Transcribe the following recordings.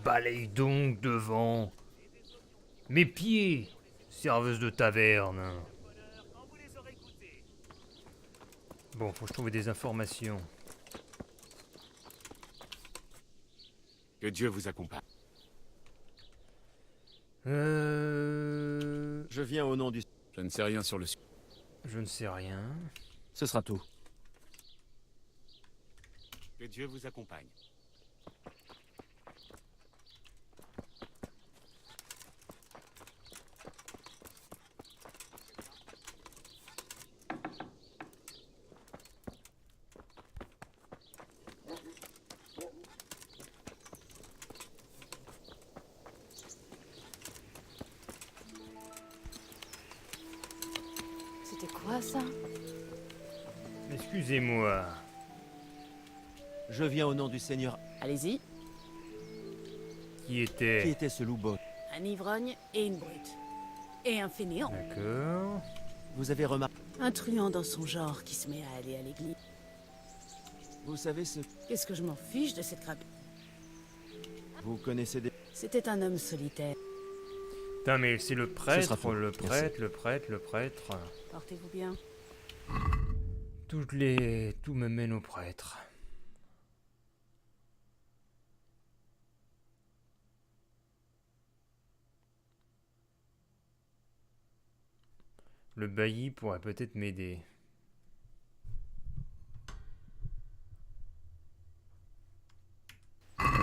balaye donc devant. Mes pieds, serveuse de taverne. Bon, faut que je trouve des informations. Que Dieu vous accompagne. Je viens au nom du... Je ne sais rien sur le sujet. Je ne sais rien. Ce sera tout. Que Dieu vous accompagne. C'était quoi ça? Excusez-moi. Je viens au nom du Seigneur. Allez-y. Qui Qui était... était ce loup-beau? Un ivrogne et une brute. Et un fainéant. D'accord. Vous avez remarqué... Un truand dans son genre qui se met à aller à l'église. Vous savez ce... Qu'est-ce que je m'en fiche de cette crapule? Vous connaissez des... C'était un homme solitaire. Putain, mais c'est le sera prêtre, tout. le Merci. prêtre, le prêtre, le prêtre. Portez-vous bien. Tout me mène au prêtre. Le bailli pourrait peut-être m'aider.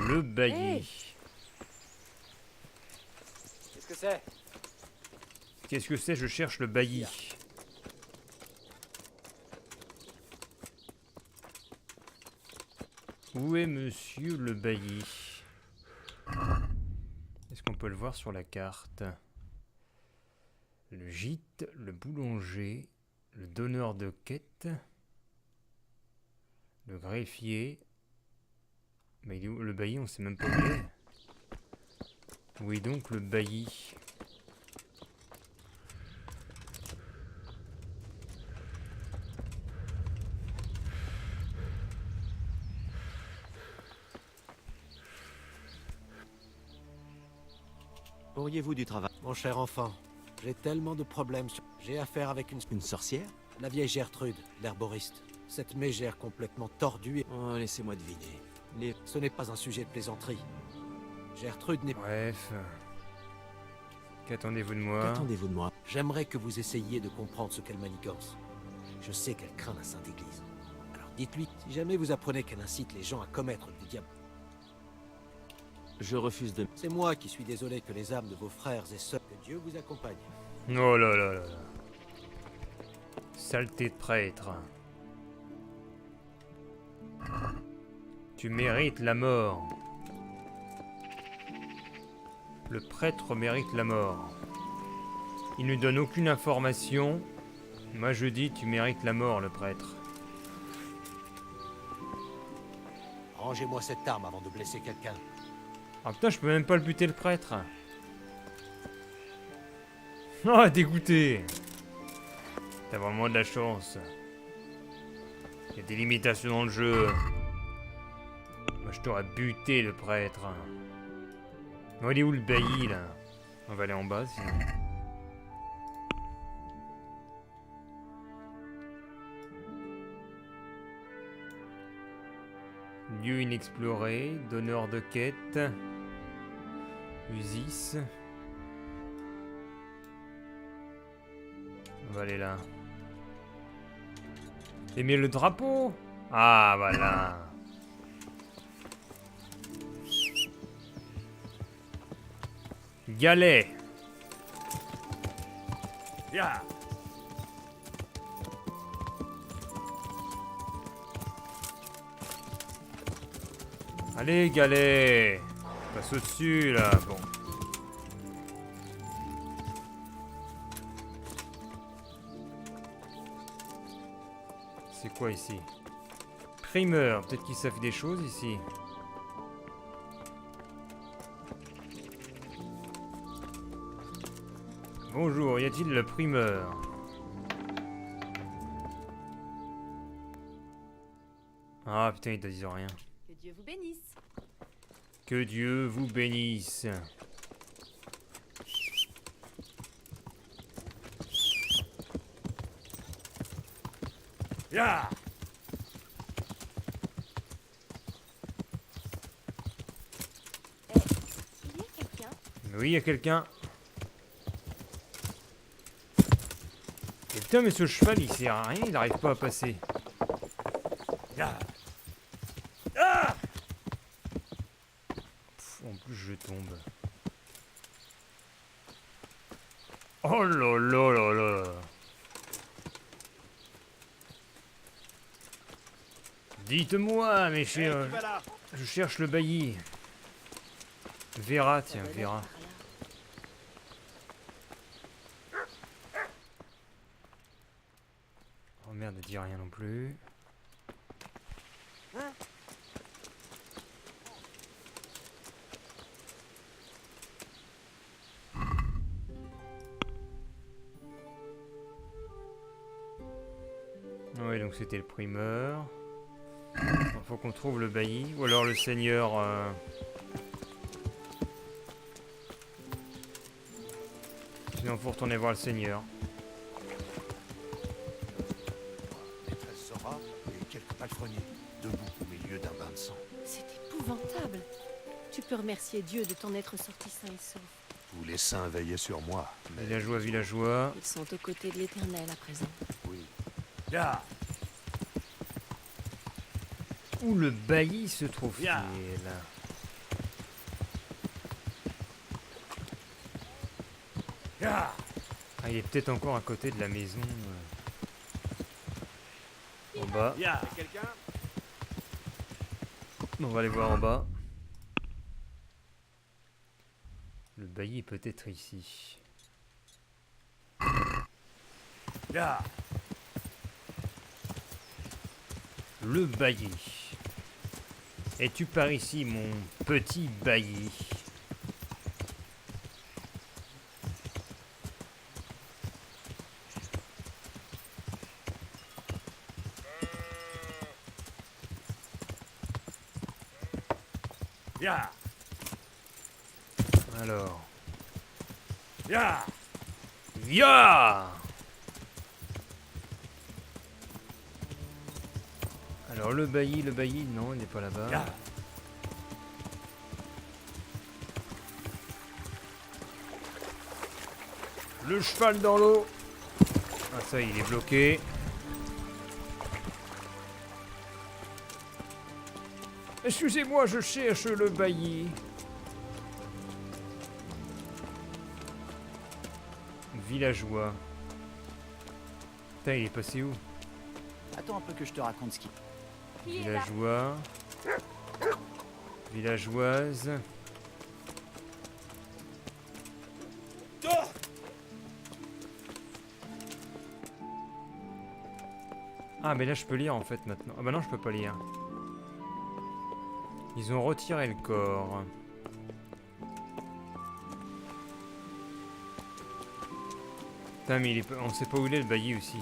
Le bailli. Hey. Qu'est-ce que c'est? Qu'est-ce que c'est? Je cherche le bailli. Où est monsieur le bailli? Est-ce qu'on peut le voir sur la carte? Le gîte, le boulanger, le donneur de quête, le greffier. Mais il est où le bailli? On sait même pas où il est. Oui, donc le bailli. Auriez-vous du travail? Mon cher enfant, j'ai tellement de problèmes. J'ai affaire avec Une sorcière? la vieille Gertrude, l'herboriste. Cette mégère complètement tordue et... Oh, laissez-moi deviner. Ce n'est pas un sujet de plaisanterie. Gertrude n'est pas... Bref. Qu'attendez-vous de moi? Qu'attendez-vous de moi? J'aimerais que vous essayiez de comprendre ce qu'elle manigance. Je sais qu'elle craint la Sainte Église. Alors dites-lui, si jamais vous apprenez qu'elle incite les gens à commettre du diable, Je refuse de... c'est moi qui suis désolé que les âmes de vos frères et sœurs, que Dieu vous accompagne. Oh là là là là. Saleté de prêtre. Tu mérites la mort. Le prêtre mérite la mort. Il ne donne aucune information. Moi je dis tu mérites la mort, le prêtre. Rangez-moi cette arme avant de blesser quelqu'un. Ah putain, je peux même pas le buter, le prêtre. Oh, dégoûté. T'as vraiment de la chance. Il y a des limitations dans le jeu. Moi, je t'aurais buté, le prêtre. Oh, il est où le bailli, là? On va aller en bas, sinon. Lieu inexploré, donneur de quête. Usis. On va aller là. Et mais le drapeau! Ah, voilà. Galet. Ya! Allez, galet. Passe au-dessus, là. Bon. C'est quoi ici? Primeur. Peut-être qu'ils savent des choses ici. Bonjour, y a-t-il le primeur? Ah putain, ils te disent rien. Que Dieu vous bénisse. Que Dieu vous bénisse. Ya. Il y a quelqu'un? Oui, il y a quelqu'un. Et putain, mais ce cheval, il sert à rien, il n'arrive pas à passer. Ya. Pff, en plus, je tombe. Oh là là là là. Dites-moi, mes chers, je cherche le bailli. Vera, tiens, Vera. Oh merde, elle dit rien non plus. Ouais, donc c'était le primeur. Bon, faut qu'on trouve le bailli, ou alors le seigneur. Sinon, faut retourner voir le seigneur. Maîtresse Zora et quelques palefreniers, debout au milieu d'un bain de sang. C'est épouvantable. Tu peux remercier Dieu de t'en être sorti sain et sauf. Tous les saints veillaient sur moi, mais Villageois, villageois. Ils sont aux côtés de l'Éternel à présent. oui, Ya. Où le bailli se trouve-t-il? Bien. Ya. Ah, il est peut-être encore à côté de la maison. En bas. Ya. Quelqu'un? On va aller voir en bas. Le bailli est peut-être ici. Ya. Le bailli. Es-tu par ici, mon petit bailli? Ya. Alors. Ya. Ya! Alors le bailli, non, il n'est pas là-bas. Ya. Le cheval dans l'eau. Ah ça, il est bloqué. Excusez-moi, je cherche le bailli. Villageois. Putain, il est passé où? Attends un peu que je te raconte ce qui... Villageois. Villageoise. Ah mais là je peux lire en fait maintenant. Ah bah non je peux pas lire. Ils ont retiré le corps. Putain mais on sait pas où il est le bailli aussi.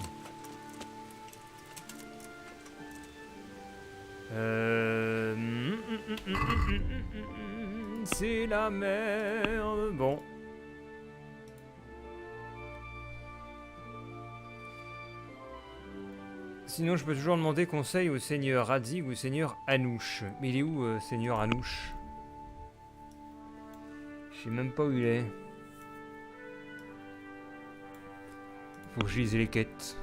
C'est la merde. Bon. Sinon, je peux toujours demander conseil au seigneur Radzig ou au seigneur Anouche. Mais il est où, seigneur Anouche? Je sais même pas où il est. Faut que je lise les quêtes.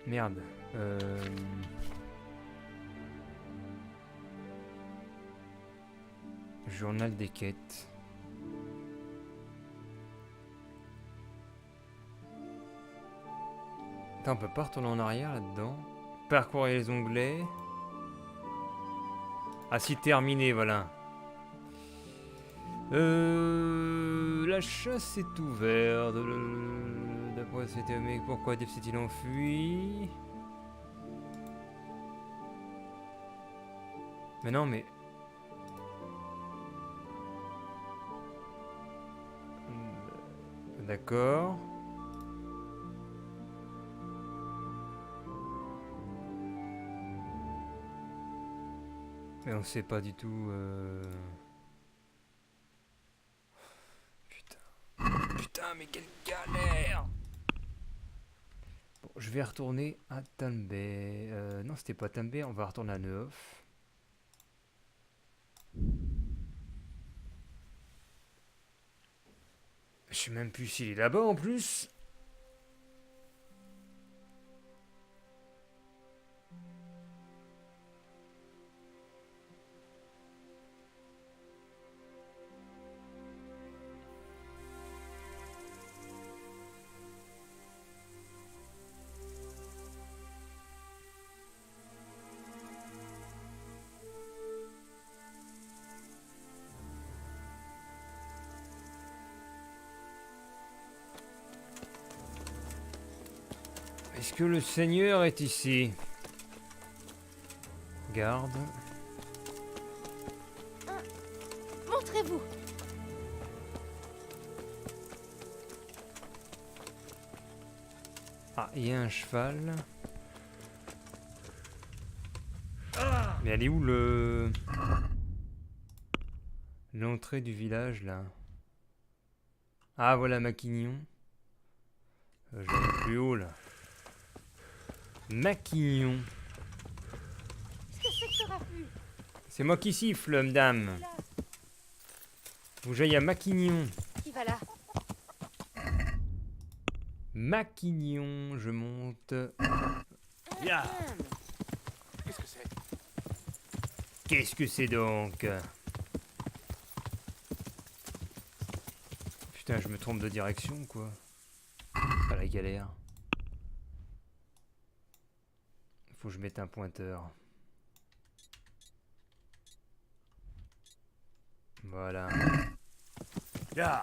Merde. Journal des quêtes. Attends, on peut pas retourner en arrière là-dedans. Parcourir les onglets. Ah si, terminé, voilà. La chasse est ouverte. D'après c'était mais pourquoi Dave s'est-il enfui? Mais non, mais... D'accord. Mais on sait pas du tout... Putain. Putain, mais quelle galère! Bon, je vais retourner à Tambay. Non, c'était pas Tambay, on va retourner à Neuf. Je sais même plus s'il est là-bas en plus. Est-ce que le Seigneur est ici? Garde. Montrez-vous. Ah, il y a un cheval. Mais elle est où l'entrée du village là? Ah voilà Maquignon. J'allais plus haut là. Maquignon. Qu'est-ce que c'est que ce raffut? C'est moi qui siffle, madame. Faut que j'aille à Maquignon. Qui va là? Maquignon, je monte. Viens. Qu'est-ce que c'est? Qu'est-ce que c'est donc? Putain, je me trompe de direction, quoi. Ah, la galère. Faut que je mette un pointeur. Voilà. Viens.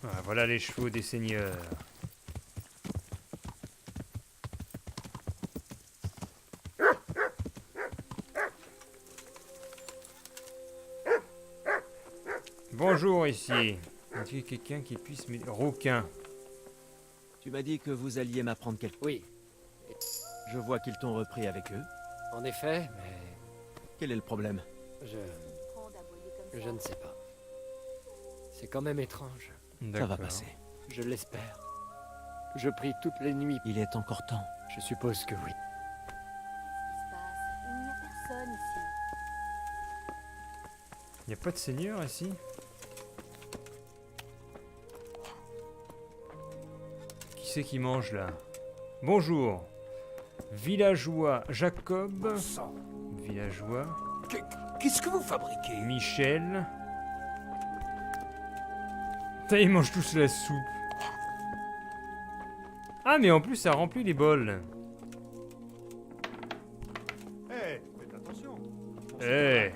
Ah, voilà les chevaux des seigneurs. Bonjour ici. Est-ce qu'il y a quelqu'un qui puisse m'aider? Rouquin. Tu m'as dit que vous alliez m'apprendre quelque chose. Oui, Je vois qu'ils t'ont repris avec eux. en effet, mais Quel est le problème? je ne sais pas. C'est quand même étrange. Ça va D'accord. passer. Je l'espère. Je prie toutes les nuits. Il est encore temps. Je suppose que oui. Il n'y a personne ici. Il n'y a pas de seigneur ici? Qui c'est qui mange là? Bonjour. Villageois Jacob. Villageois. Qu'est-ce que vous fabriquez? Michel. Putain, ils mangent tous la soupe. Ah, mais en plus, ça remplit les bols. Hé, faites attention. Eh,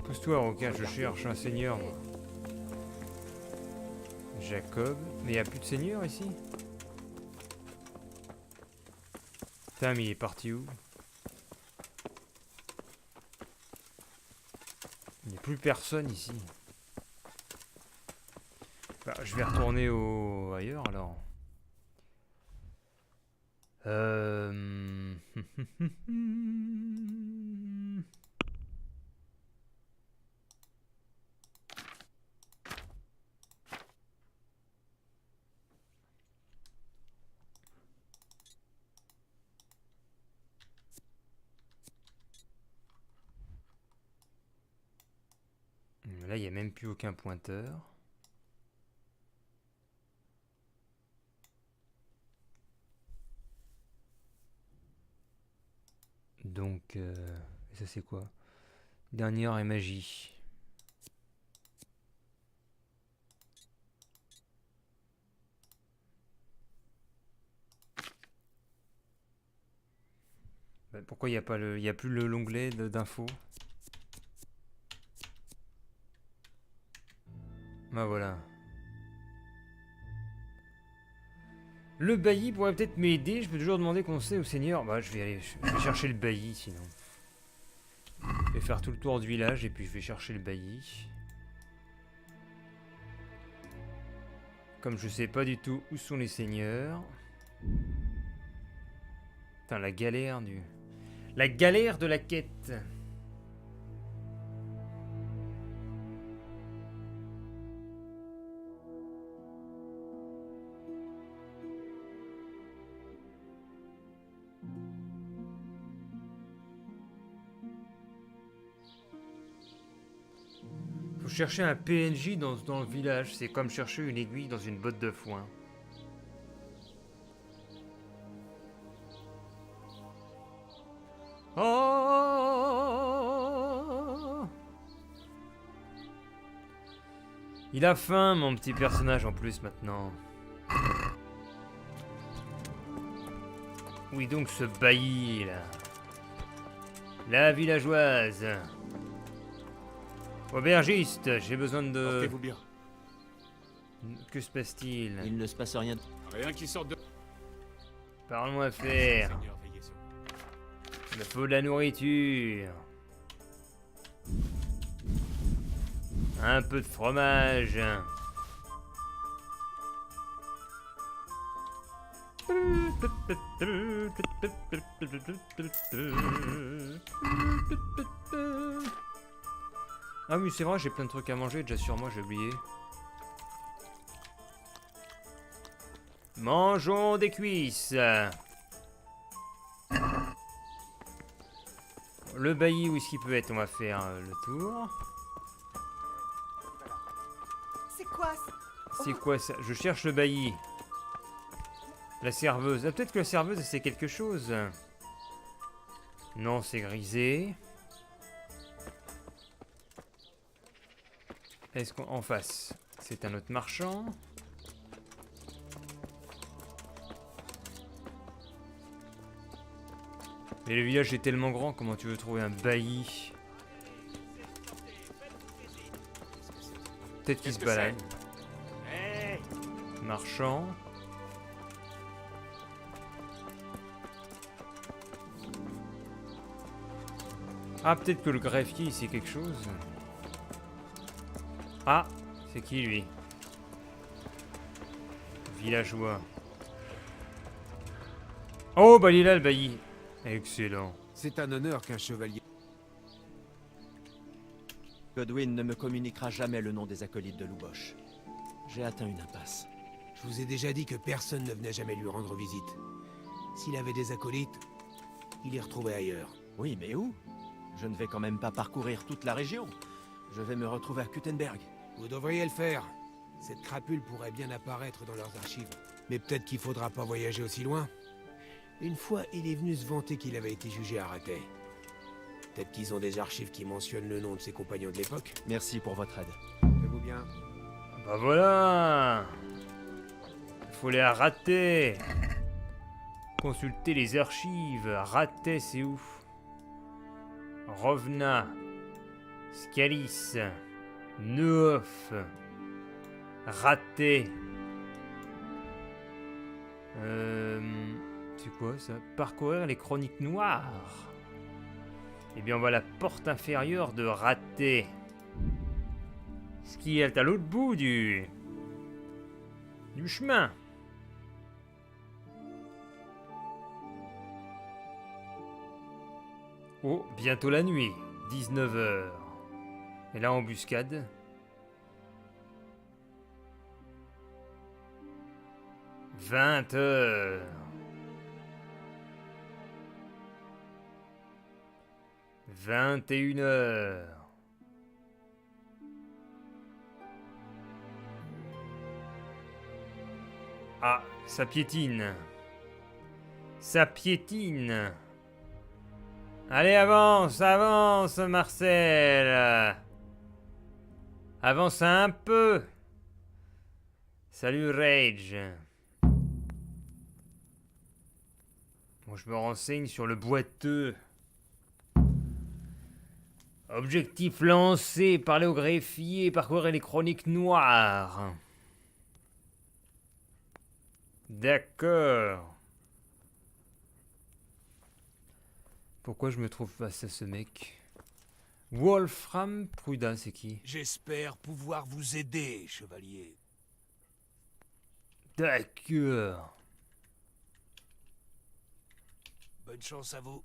pousse-toi, Roquin, je cherche un seigneur, moi. Jacob. Mais il n'y a plus de seigneur ici? Putain, mais il est parti où? Il n'y a plus personne ici. Bah, je vais retourner ailleurs alors. Là, il n'y a même plus aucun pointeur. Donc, ça c'est quoi? Dernière et magie. Bah, pourquoi il n'y a pas il y a plus l'onglet d'infos? Bah voilà. Le bailli pourrait peut-être m'aider. Je peux toujours demander conseil au seigneur. Bah je vais chercher le bailli sinon. Je vais faire tout le tour du village et puis je vais chercher le bailli. Comme je sais pas du tout où sont les seigneurs. Putain, la galère du... La galère de la quête. Faut chercher un PNJ dans le village. C'est comme chercher une aiguille dans une botte de foin. Oh! Il a faim, mon petit personnage, en plus, maintenant. Oui, donc ce bailli, là. La villageoise. Aubergiste, j'ai besoin de... Portez-vous bien. Que se passe-t-il? Il ne se passe rien. Rien qui sorte de... Parle-moi faire. Seigneur, veillez sur vous. Il me faut de la nourriture. Un peu de fromage. Ah oui, c'est vrai, j'ai plein de trucs à manger déjà sur moi, j'ai oublié. Mangeons des cuisses. Le bailli, où est-ce qu'il peut être? On va faire le tour. C'est quoi C'est quoi ça? Je cherche le bailli. La serveuse. Ah, peut-être que la serveuse, c'est quelque chose. Non, c'est grisé. Est-ce qu'en face, c'est un autre marchand? Mais le village est tellement grand, comment tu veux trouver un bailli? Peut-être qu'il se balade. Hey, Marchand. Ah, peut-être que le greffier, c'est quelque chose. Ah, c'est qui lui? Villageois. Oh, bah il est là le bailli. Excellent. C'est un honneur qu'un chevalier... Godwin ne me communiquera jamais le nom des acolytes de Louboche. J'ai atteint une impasse. Je vous ai déjà dit que personne ne venait jamais lui rendre visite. S'il avait des acolytes, il les retrouvait ailleurs. Oui, mais où? Je ne vais quand même pas parcourir toute la région. Je vais me retrouver à Kuttenberg. Vous devriez le faire. Cette crapule pourrait bien apparaître dans leurs archives. Mais peut-être qu'il faudra pas voyager aussi loin. Une fois, il est venu se vanter qu'il avait été jugé à Rattay. Peut-être qu'ils ont des archives qui mentionnent le nom de ses compagnons de l'époque. Merci pour votre aide. Faites-vous bien. Bah voilà. Faut les rater. Consulter les archives. Rater, c'est où? Rovna. Scalis. Neuf. Raté. C'est quoi ça? Parcourir les chroniques noires. Eh bien, on va à la porte inférieure de Raté. Ce qui est à l'autre bout du chemin. Oh, bientôt la nuit. 19h. Et là, embuscade. « 20h. 21h. Ah, ça piétine. Ça piétine. Allez, avance, avance, Marcel. Avance un peu. Salut, Rage. Bon, je me renseigne sur le boiteux. Objectif lancé, parler au greffier, parcourir les chroniques noires. D'accord. Pourquoi je me trouve face à ce mec? Wolfram Pruda, c'est qui? J'espère pouvoir vous aider, chevalier. D'accord. Bonne chance à vous.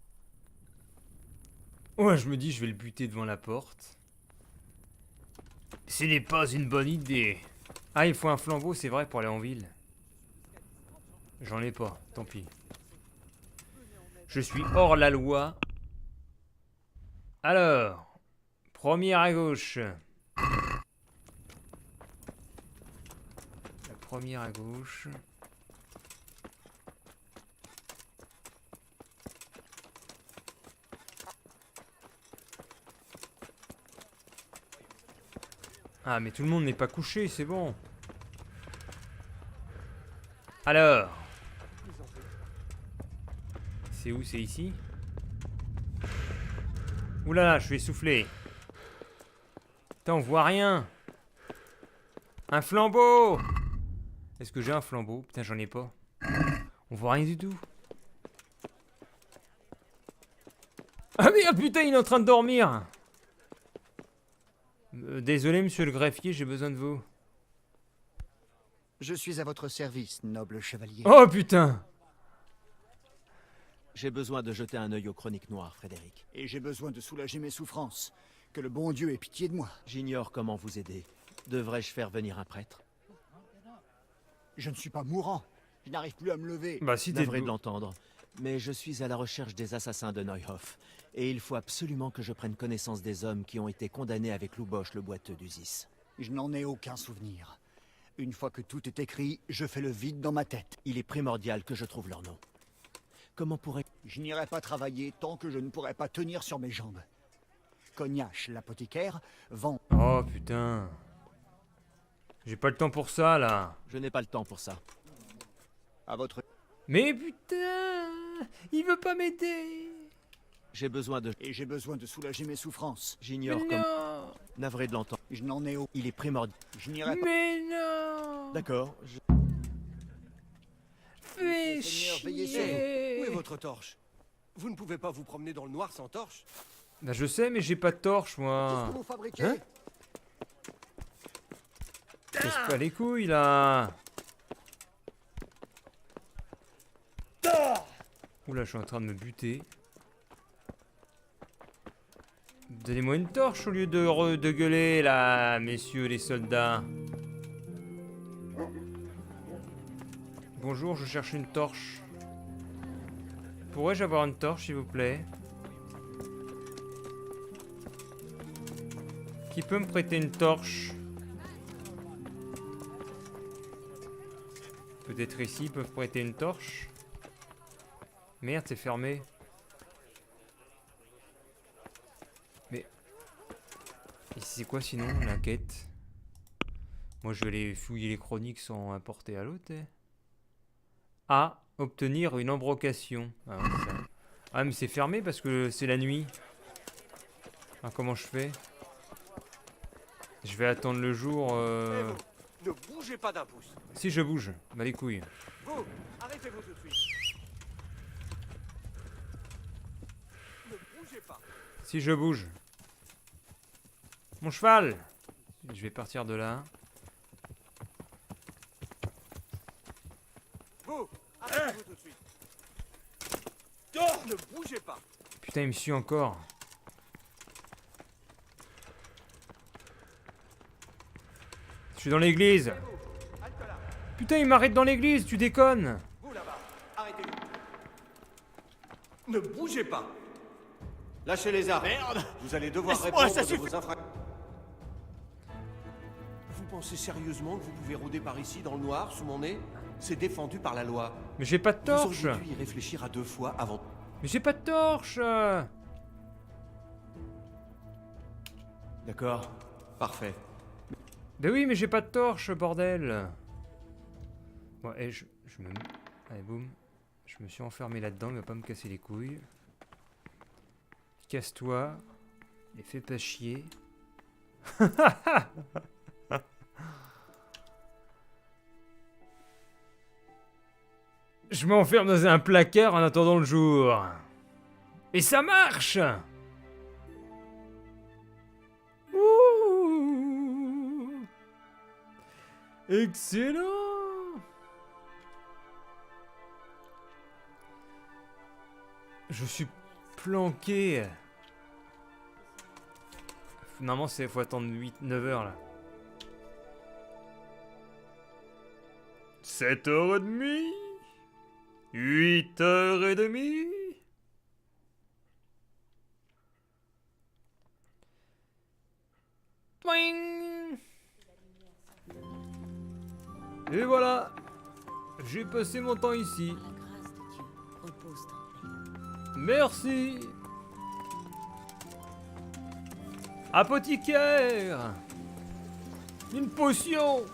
Ouais, je me dis, je vais le buter devant la porte. Ce n'est pas une bonne idée. Ah, il faut un flambeau, c'est vrai, pour aller en ville. J'en ai pas, tant pis. Je suis hors la loi. Alors, première à gauche. La première à gauche. Ah, mais tout le monde n'est pas couché, c'est bon. Alors. C'est où? C'est ici? Ouh là là, je suis essoufflé. Putain, on voit rien. Un flambeau! Est-ce que j'ai un flambeau? Putain, j'en ai pas. On voit rien du tout. Ah mais ah, putain, il est en train de dormir. Désolé, monsieur le greffier, j'ai besoin de vous. Je suis à votre service, noble chevalier. Oh putain! J'ai besoin de jeter un œil aux chroniques noires, Frédéric. Et j'ai besoin de soulager mes souffrances. Que le bon Dieu ait pitié de moi. J'ignore comment vous aider. Devrais-je faire venir un prêtre? Je ne suis pas mourant. Je n'arrive plus à me lever. Bah si t'es Navré de debout. l'entendre, mais je suis à la recherche des assassins de Neuhoff. Et il faut absolument que je prenne connaissance des hommes qui ont été condamnés avec Louboche le boiteux d'Usis. Je n'en ai aucun souvenir. Une fois que tout est écrit, je fais le vide dans ma tête. Il est primordial que je trouve leur nom. Comment pourrais... Je n'irai pas travailler tant que je ne pourrai pas tenir sur mes jambes. Cognache, l'apothicaire, vend... Oh putain. J'ai pas le temps pour ça là. Je n'ai pas le temps pour ça. À votre... Mais putain, il veut pas m'aider. J'ai besoin de... Et j'ai besoin de soulager mes souffrances. J'ignore Mais comment... non. Navré de l'entendre. Je n'en ai aucun. Il est primordial. Je n'irai pas... Mais non. D'accord. Fais Seigneur, veillez sur vous. chier. Où est votre torche? Vous ne pouvez pas vous promener dans le noir sans torche? Bah je sais, mais j'ai pas de torche Qu'est-ce moi. que vous fabriquez? Hein? Casse pas les couilles là. Oula, je suis en train de me buter. Donnez-moi une torche au lieu de gueuler là, messieurs les soldats. Bonjour, je cherche une torche. Pourrais-je avoir une torche, s'il vous plaît? Qui peut me prêter une torche? Peut-être ici, ils peuvent prêter une torche? Merde, c'est fermé. Mais... ici, c'est quoi sinon, la quête? Moi, je vais aller fouiller les chroniques sans importer à l'autre. Ah, obtenir une embrocation. Ah, ouais, ça... ah, mais c'est fermé parce que c'est la nuit. Ah, comment je fais? Je vais attendre le jour... Ne bougez pas d'un pouce. Si je bouge, bah les couilles. Vous, arrêtez-vous tout de suite. Ne bougez pas. Si je bouge. Mon cheval! Je vais partir de là. Vous, arrêtez-vous tout de suite. Ne bougez pas. Putain, il me suit encore. Je suis dans l'église. Halte là. Putain, il m'arrête dans l'église, tu déconnes. Vous là-bas, arrêtez-vous. Ne bougez pas. Lâchez les armes. Merde. Vous allez devoir répondre de vos infractions. Vous pensez sérieusement que vous pouvez rôder par ici dans le noir, sous mon nez? C'est défendu par la loi. Mais j'ai pas de Vous torche. auriez dû y réfléchir à 2 fois avant. Mais j'ai pas de torche. D'accord. Parfait. Ben oui, mais j'ai pas de torche, bordel. Bon, et je me... allez, boum. Je me suis enfermé là-dedans, il va pas me casser les couilles. Casse-toi. Et fais pas chier. Je m'enferme dans un placard en attendant le jour. Et ça marche! Ouh. Excellent! Je suis planqué. Normalement, c'est faut attendre 9 heures là. 7h30. 8h30. Toing. Et voilà. J'ai passé mon temps ici. Par la grâce de Dieu, repose-toi. Merci. Apothicaire. Une potion.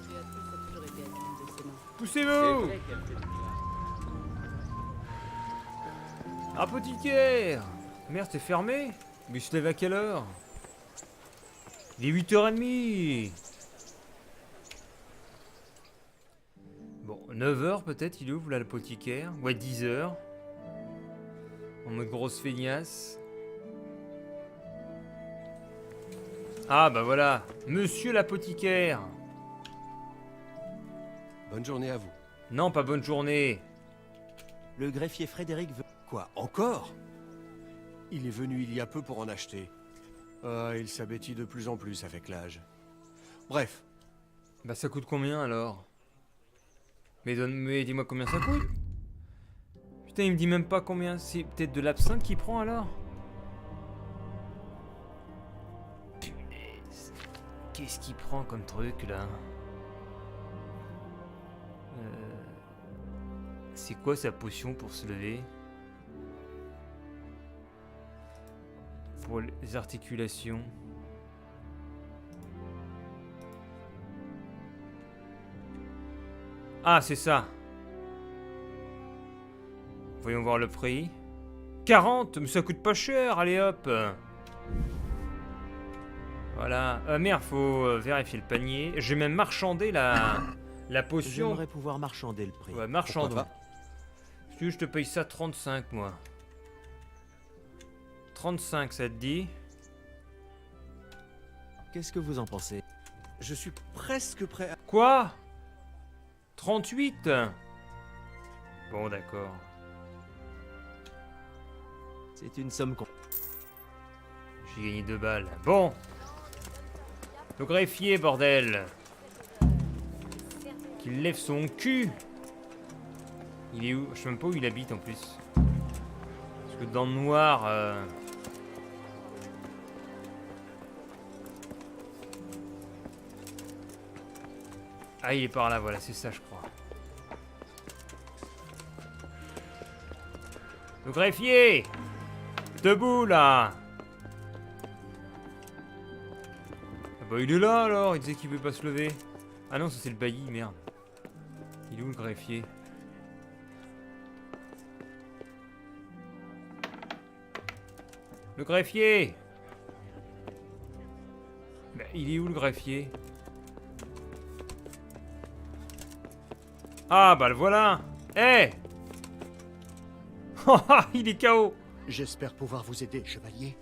Béatrice a toujours été habile de ses mains. Poussez-vous. Apothicaire. Merde, c'est fermé. Mais je se lève à quelle heure? Il est 8h30. Bon, 9h peut-être, il ouvre là l'apothicaire. Ouais, 10h. En mode grosse feignasse. Ah bah voilà, monsieur l'apothicaire. Bonne journée à vous. Non, pas bonne journée. Le greffier Frédéric veut... Quoi, encore? Il est venu il y a peu pour en acheter. Ah, il s'abêtit de plus en plus avec l'âge. Bref. Bah ça coûte combien alors? Mais dis-moi combien ça coûte. Putain, il me dit même pas combien. C'est peut-être de l'absinthe qu'il prend alors? Punaise. Qu'est-ce qu'il prend comme truc là? C'est quoi sa potion pour se lever? Pour les articulations. Ah, c'est ça. Voyons voir le prix. 40, mais ça coûte pas cher, allez hop. Voilà. Merde, faut vérifier le panier. J'ai même marchandé la potion. J'aimerais pouvoir marchander le prix. Ouais, marchandons. Pourquoi Si tu veux, je te paye ça 35, moi. 35, ça te dit? Qu'est-ce que vous en pensez? Je suis presque prêt à... Quoi? 38? Bon, d'accord. C'est une somme qu'on... J'ai gagné 2 balles. Bon. Le greffier, bordel. Qu'il lève son cul. Il est où? Je sais même pas où il habite en plus. Parce que dans le noir... Ah, il est par là, voilà, c'est ça, je crois. Le greffier! Debout, là! Ah bah, il est là, alors! Il disait qu'il pouvait pas se lever. Ah non, ça, c'est le bailli, merde. Il est où, le greffier? Le greffier! Bah, il est où, le greffier? Ah bah le voilà. Eh. Il est KO. J'espère pouvoir vous aider, chevalier.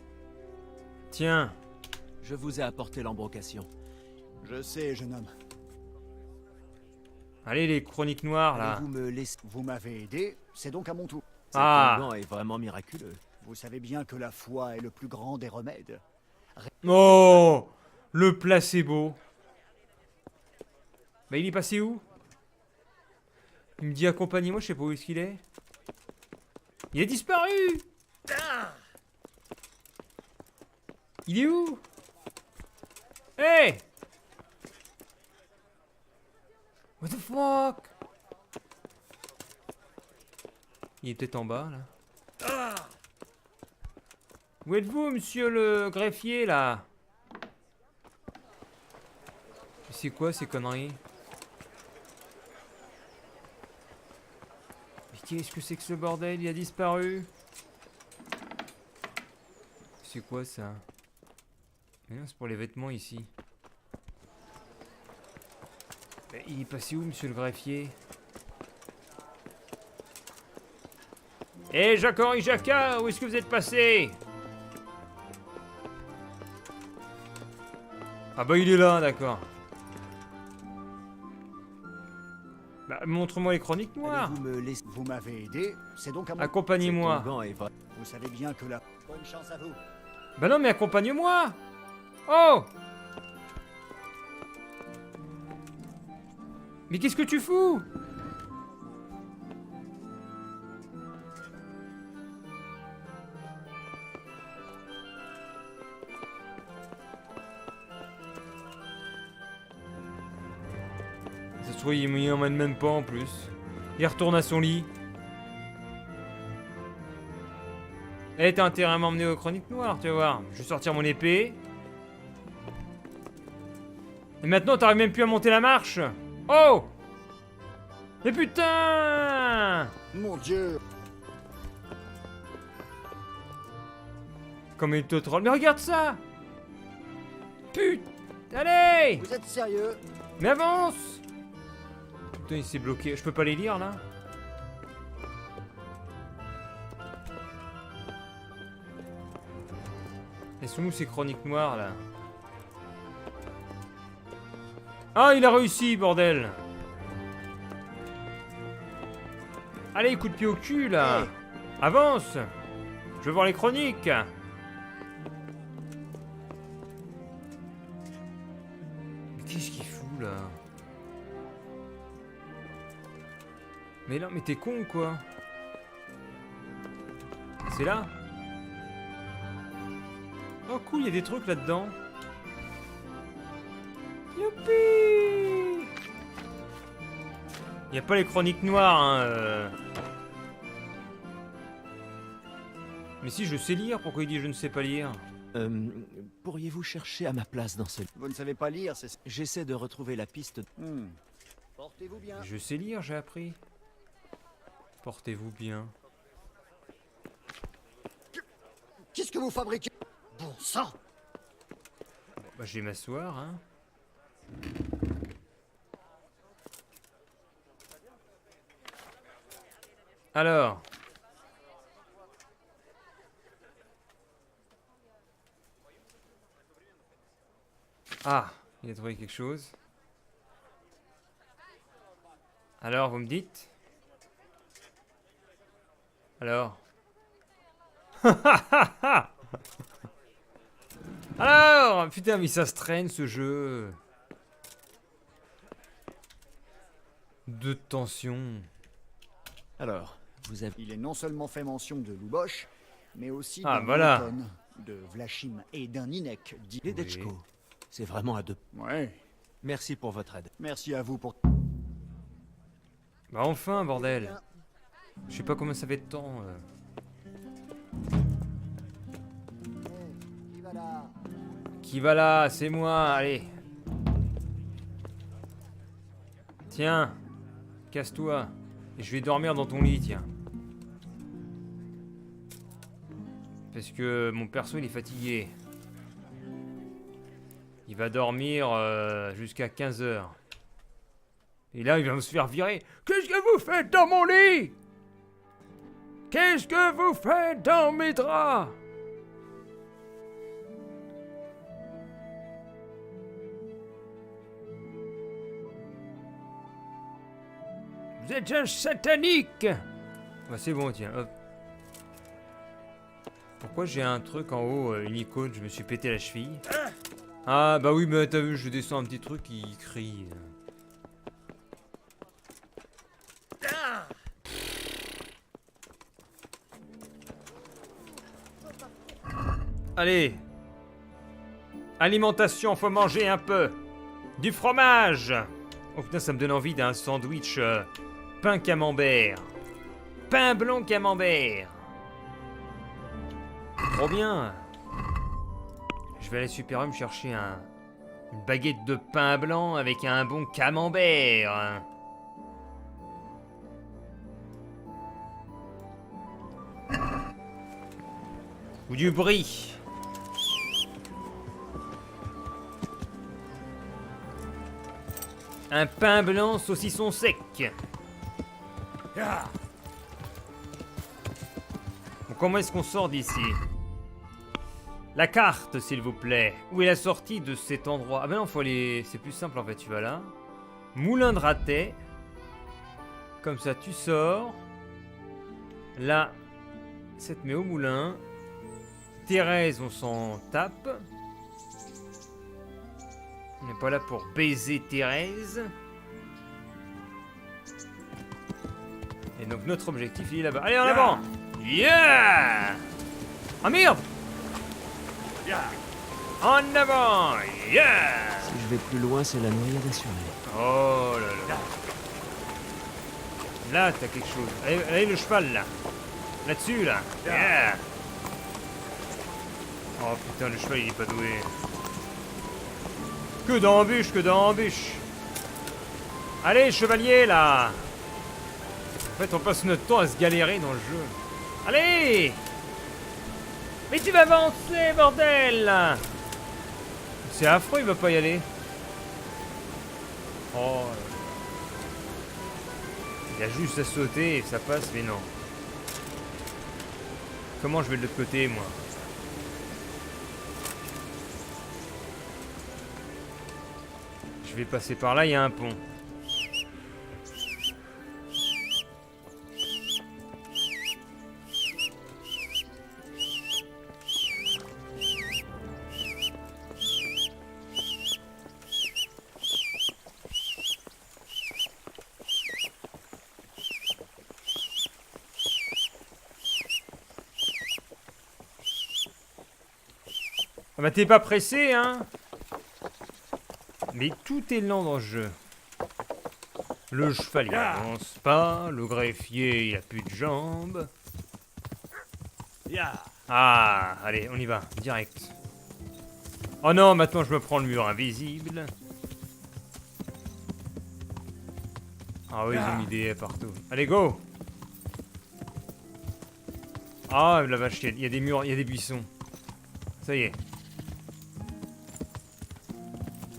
Tiens. Je vous ai apporté l'embrocation. Je sais, jeune homme. Allez, les chroniques noires là. Allez-vous me laisser... Vous m'avez aidé, c'est donc à mon tour. Cet Ah. onguent est vraiment miraculeux. Vous savez bien que la foi est le plus grand des remèdes. Oh, le placebo. Bah il est passé où? Il me dit accompagnez-moi, je sais pas où est-ce qu'il est. Il a disparu. Ah. Il est où? Hey! What the fuck? Il est peut-être en bas là. Où êtes-vous, monsieur le greffier là? C'est quoi ces conneries? Mais qu'est-ce que c'est que ce bordel? Il a disparu. C'est quoi ça? Mais non, c'est pour les vêtements ici. Mais il est passé où, monsieur le greffier? Eh, Jacques-Henri Jacquard, où est-ce que vous êtes passé? Ah bah il est là, d'accord. Bah, montre-moi les chroniques noires. Allez-vous me laisser Vous m'avez aidé, c'est donc à moi. Accompagnez-moi. Ton gant et votre- Vous savez bien que la... Bonne chance à vous. Bah non, mais accompagne-moi. Oh! Mais qu'est-ce que tu fous? Ça se trouve, il m'y emmène même pas en plus. Il retourne à son lit. Eh, t'as intérêt à m'emmener aux chroniques noires, tu vas voir. Je vais sortir mon épée. Et maintenant, t'arrives même plus à monter la marche. Oh! Mais putain! Mon Dieu. Comme il te troll. Mais regarde ça! Putain! Allez! Vous êtes sérieux? Mais avance! Putain, il s'est bloqué. Je peux pas les lire, là? Elles sont où ces chroniques noires, là? Ah, il a réussi, bordel! Allez, coup de pied au cul, là! Hey. Avance! Je veux voir les chroniques! Mais qu'est-ce qu'il fout, là? Mais là, mais t'es con, quoi? C'est là? Oh cool, il y a des trucs là-dedans. Youpi! Il n'y a pas les chroniques noires, hein. Mais si, je sais lire, pourquoi il dit je ne sais pas lire? Pourriez-vous chercher à ma place dans ce... Vous ne savez pas lire, c'est... J'essaie de retrouver la piste... Portez-vous bien. Je sais lire, j'ai appris. Portez-vous bien. Qu'est-ce que vous fabriquez? Bon sang! Bah, je vais m'asseoir, hein. Alors. Ah, il a trouvé quelque chose. Alors, vous me dites? Alors? Alors! Putain, mais ça se traîne ce jeu. De tension. Alors, vous avez... Il est non seulement fait mention de Lubosh, mais aussi Ah, d'un voilà. Anton, de Vlachim et d'un Inek, dit... Ledechko. C'est vraiment à deux. Ouais. Merci pour votre aide. Merci à vous pour... Bah enfin, bordel. Je sais pas combien ça fait de temps. Qui va là? Qui va là? C'est moi, allez. Tiens, casse-toi. Et je vais dormir dans ton lit, tiens. Parce que mon perso, il est fatigué. Il va dormir jusqu'à 15h. Et là, il va me se faire virer. Qu'est-ce que vous faites dans mon lit? Qu'est-ce que vous faites dans mes draps? Vous êtes un satanique! Bah c'est bon, tiens, hop. Pourquoi j'ai un truc en haut, une icône, je me suis pété la cheville? Ah bah oui, mais t'as vu, je descends un petit truc, il crie. Allez! Alimentation, faut manger un peu! Du fromage! Oh putain, ça me donne envie d'un sandwich pain camembert. Pain blanc camembert. Trop bien. Je vais aller Super U me chercher une baguette de pain blanc avec un bon camembert. Ou du brie. Un pain blanc saucisson sec. Bon, comment est-ce qu'on sort d'ici? La carte, s'il vous plaît. Où est la sortie de cet endroit? Ah ben non, faut aller... C'est plus simple en fait, tu vas là. Moulin de Ratet. Comme ça, tu sors. Là, ça te met au moulin. Thérèse, on s'en tape. On n'est pas là pour baiser Thérèse. Et donc notre objectif, il est là-bas. Allez, en avant! Yeah! Ah merde! En avant! Yeah! Si je vais plus loin, c'est la noyade assurée. Oh là là. Là, t'as quelque chose. Allez, allez, le cheval, là. Là-dessus, là. Yeah! Oh putain, le cheval, il est pas doué. Que d'embûches, que d'embûches. Allez, chevalier, là. En fait, on passe notre temps à se galérer dans le jeu. Allez! Mais tu vas avancer, bordel! C'est affreux, il va pas y aller. Oh là là. Il y a juste à sauter et ça passe, mais non. Comment je vais de l'autre côté, moi? Je vais passer par là, il y a un pont. Ah bah t'es pas pressé, hein? Mais tout est lent dans ce jeu. Le cheval il avance pas, le greffier il a plus de jambes. Ah, allez, on y va, direct. Oh non, maintenant je me prends le mur invisible. Ah oui, ils ont mis des haies partout. Allez, go! Ah, la vache, il y a des murs, il y a des buissons. Ça y est.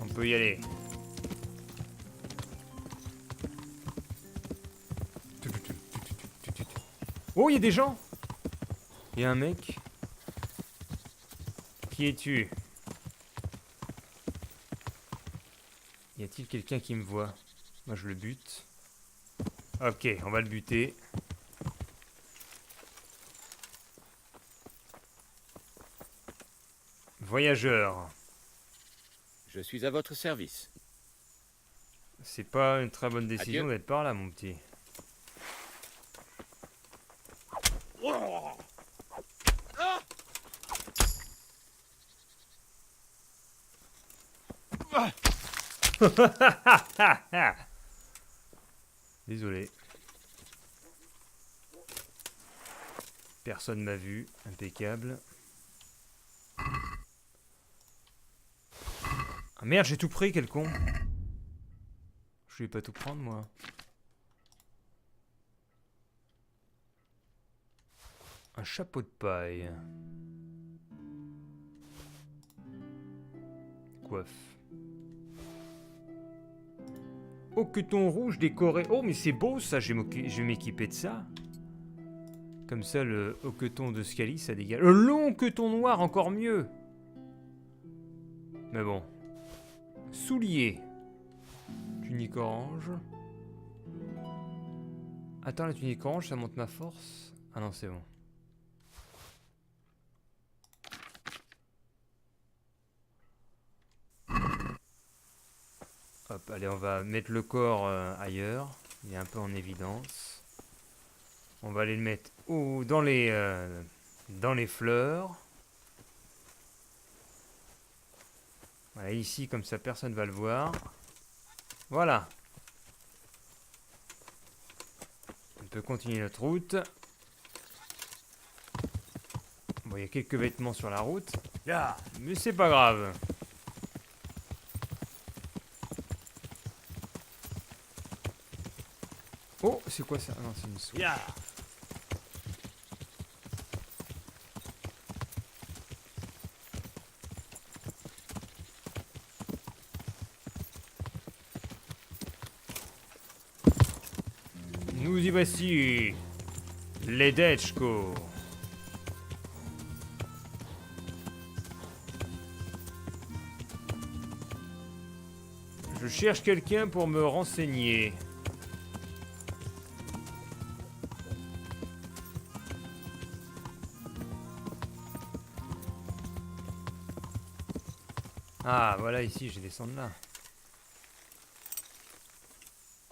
On peut y aller. Oh, il y a des gens! Il y a un mec. Qui es-tu? Y a-t-il quelqu'un qui me voit? Moi, je le bute. Ok, on va le buter. Voyageur. Je suis à votre service. C'est pas une très bonne décision Adieu. d'être par là, mon petit. Désolé. Personne m'a vu. Impeccable. Ah merde, j'ai tout pris, quel con. Je vais pas tout prendre, moi. Un chapeau de paille. Coiffe. Hoqueton rouge décoré. Oh, mais c'est beau ça, je vais m'équiper de ça. Comme ça, le hoqueton de Scaly, ça dégage. Le long hoqueton noir, encore mieux. Mais bon. Soulier. Tunique orange. Attends, la tunique orange, ça monte ma force? Ah non, c'est bon. Hop, allez, on va mettre le corps ailleurs. Il est un peu en évidence. On va aller le mettre dans les fleurs. Voilà, ici, comme ça, personne va le voir. Voilà. On peut continuer notre route. Bon, il y a quelques vêtements sur la route. Mais c'est pas grave. Oh, c'est quoi ça? Ah non, c'est une souris. Nous y voici. Les Dechko. Je cherche quelqu'un pour me renseigner. Ah, voilà, ici, je vais descendre là.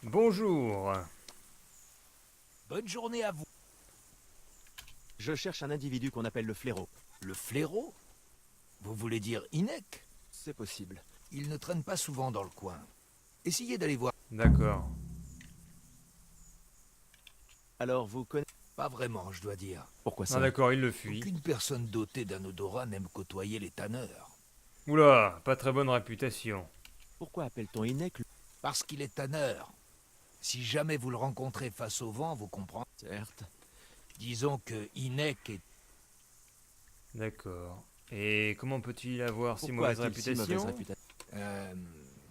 Bonjour. Bonne journée à vous. Je cherche un individu qu'on appelle le Fléau. Le Fléau? Vous voulez dire Inek? C'est possible. Il ne traîne pas souvent dans le coin. Essayez d'aller voir. D'accord. Alors vous connaissez... Pas vraiment, je dois dire. Pourquoi ça? Ah d'accord, il le fuit. Aucune personne dotée d'un odorat n'aime côtoyer les tanneurs. Oula, pas très bonne réputation. Pourquoi appelle-t-on Inek le... Parce qu'il est tanneur. Si jamais vous le rencontrez face au vent, vous comprendrez. Certes. Disons que Inek est... D'accord. Et comment peut-il avoir si Pourquoi mauvaise a-t-il si réputation? mauvaise réputation?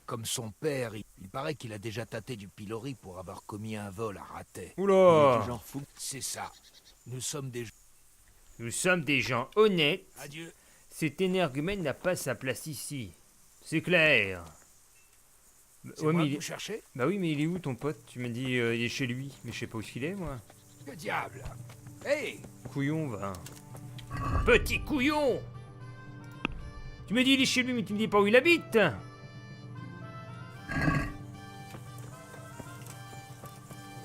Comme son père, il paraît qu'il a déjà tâté du pilori pour avoir commis un vol à Ratet. Il est Oula, du genre fou. C'est ça. Nous sommes des... nous sommes des gens honnêtes. Adieu. Cet énergumène n'a pas sa place ici. C'est clair. C'est Ouais, moi mais que il vous est... cherchez? Bah oui, mais il est où ton pote? Tu m'as dit il est chez lui, mais je sais pas où il est, moi. Que diable? Hey! Couillon, va. Petit couillon! Tu me dis il est chez lui, mais tu me dis pas où il habite.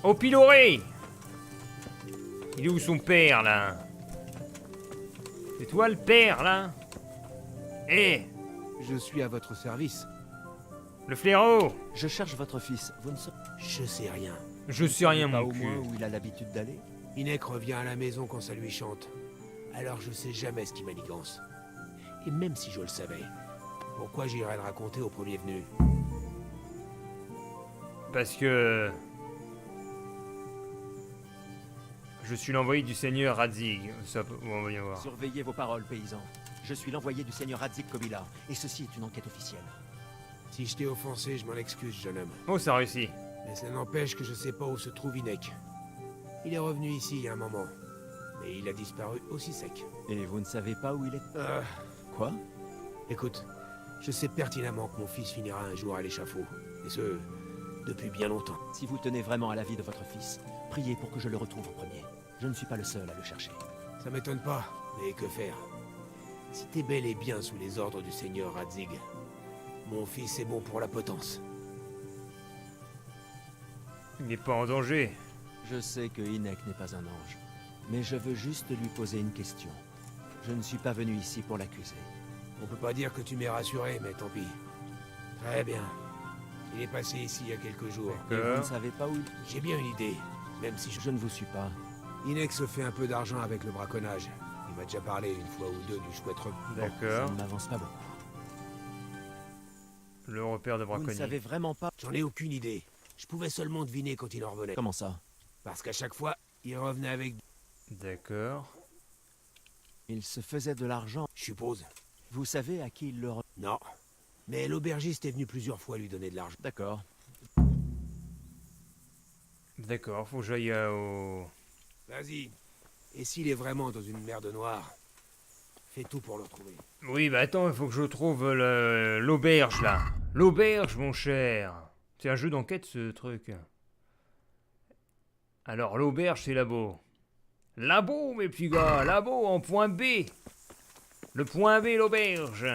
Au piloré! Il est où son père, là? C'est toi le père, là? Eh! Je suis à votre service. Le fléau! Je cherche votre fils. Vous ne savez Je sais rien. Je sais rien, pas mon au moins cul. où il a l'habitude d'aller? Inek revient à la maison quand ça lui chante. Alors je sais jamais ce qui manigance. Et même si je le savais, pourquoi j'irais le raconter au premier venu? Parce que... je suis l'envoyé du seigneur Radzig. Ça peut... on va bien voir. Surveillez vos paroles, paysans. Je suis l'envoyé du seigneur Radzig Kobyla, et ceci est une enquête officielle. Si je t'ai offensé, je m'en excuse, jeune homme. Oh, ça réussit. Mais ça n'empêche que je sais pas où se trouve Inek. Il est revenu ici il y a un moment. Mais il a disparu aussi sec. Et vous ne savez pas où il est? Ah, Quoi? écoute, je sais pertinemment que mon fils finira un jour à l'échafaud. Et ce, depuis bien longtemps. Si vous tenez vraiment à la vie de votre fils, priez pour que je le retrouve en premier. Je ne suis pas le seul à le chercher. Ça m'étonne pas, mais que faire? Si t'es bel et bien sous les ordres du seigneur Radzig, mon fils est bon pour la potence. Il n'est pas en danger. Je sais que Inek n'est pas un ange, mais je veux juste lui poser une question. Je ne suis pas venu ici pour l'accuser. On peut pas dire que tu m'aies rassuré, mais tant pis. Très bien. Il est passé ici il y a quelques jours. Et vous ne savez pas où il... J'ai bien une idée, même si Je ne vous suis pas. Inek se fait un peu d'argent avec le braconnage. Il m'a déjà parlé une fois ou deux du chouette rebeu. Ça D'accord. ne m'avance pas beaucoup. Le repère de Vous ne braconnier. savez vraiment pas... J'en ai aucune idée. Je pouvais seulement deviner quand il en revenait. Comment ça? Parce qu'à chaque fois, il revenait avec... D'accord. Il se faisait de l'argent. Je suppose. Vous savez à qui il le... Non. Mais l'aubergiste est venu plusieurs fois lui donner de l'argent. D'accord. D'accord, faut que j'aille au... Vas-y. Et s'il est vraiment dans une merde noire, fais tout pour le retrouver. Oui, bah attends, il faut que je trouve l'auberge, là. L'auberge, mon cher. C'est un jeu d'enquête, ce truc. Alors, l'auberge, c'est labo. Labo, mes petits gars, labo en point B. Le point B, l'auberge.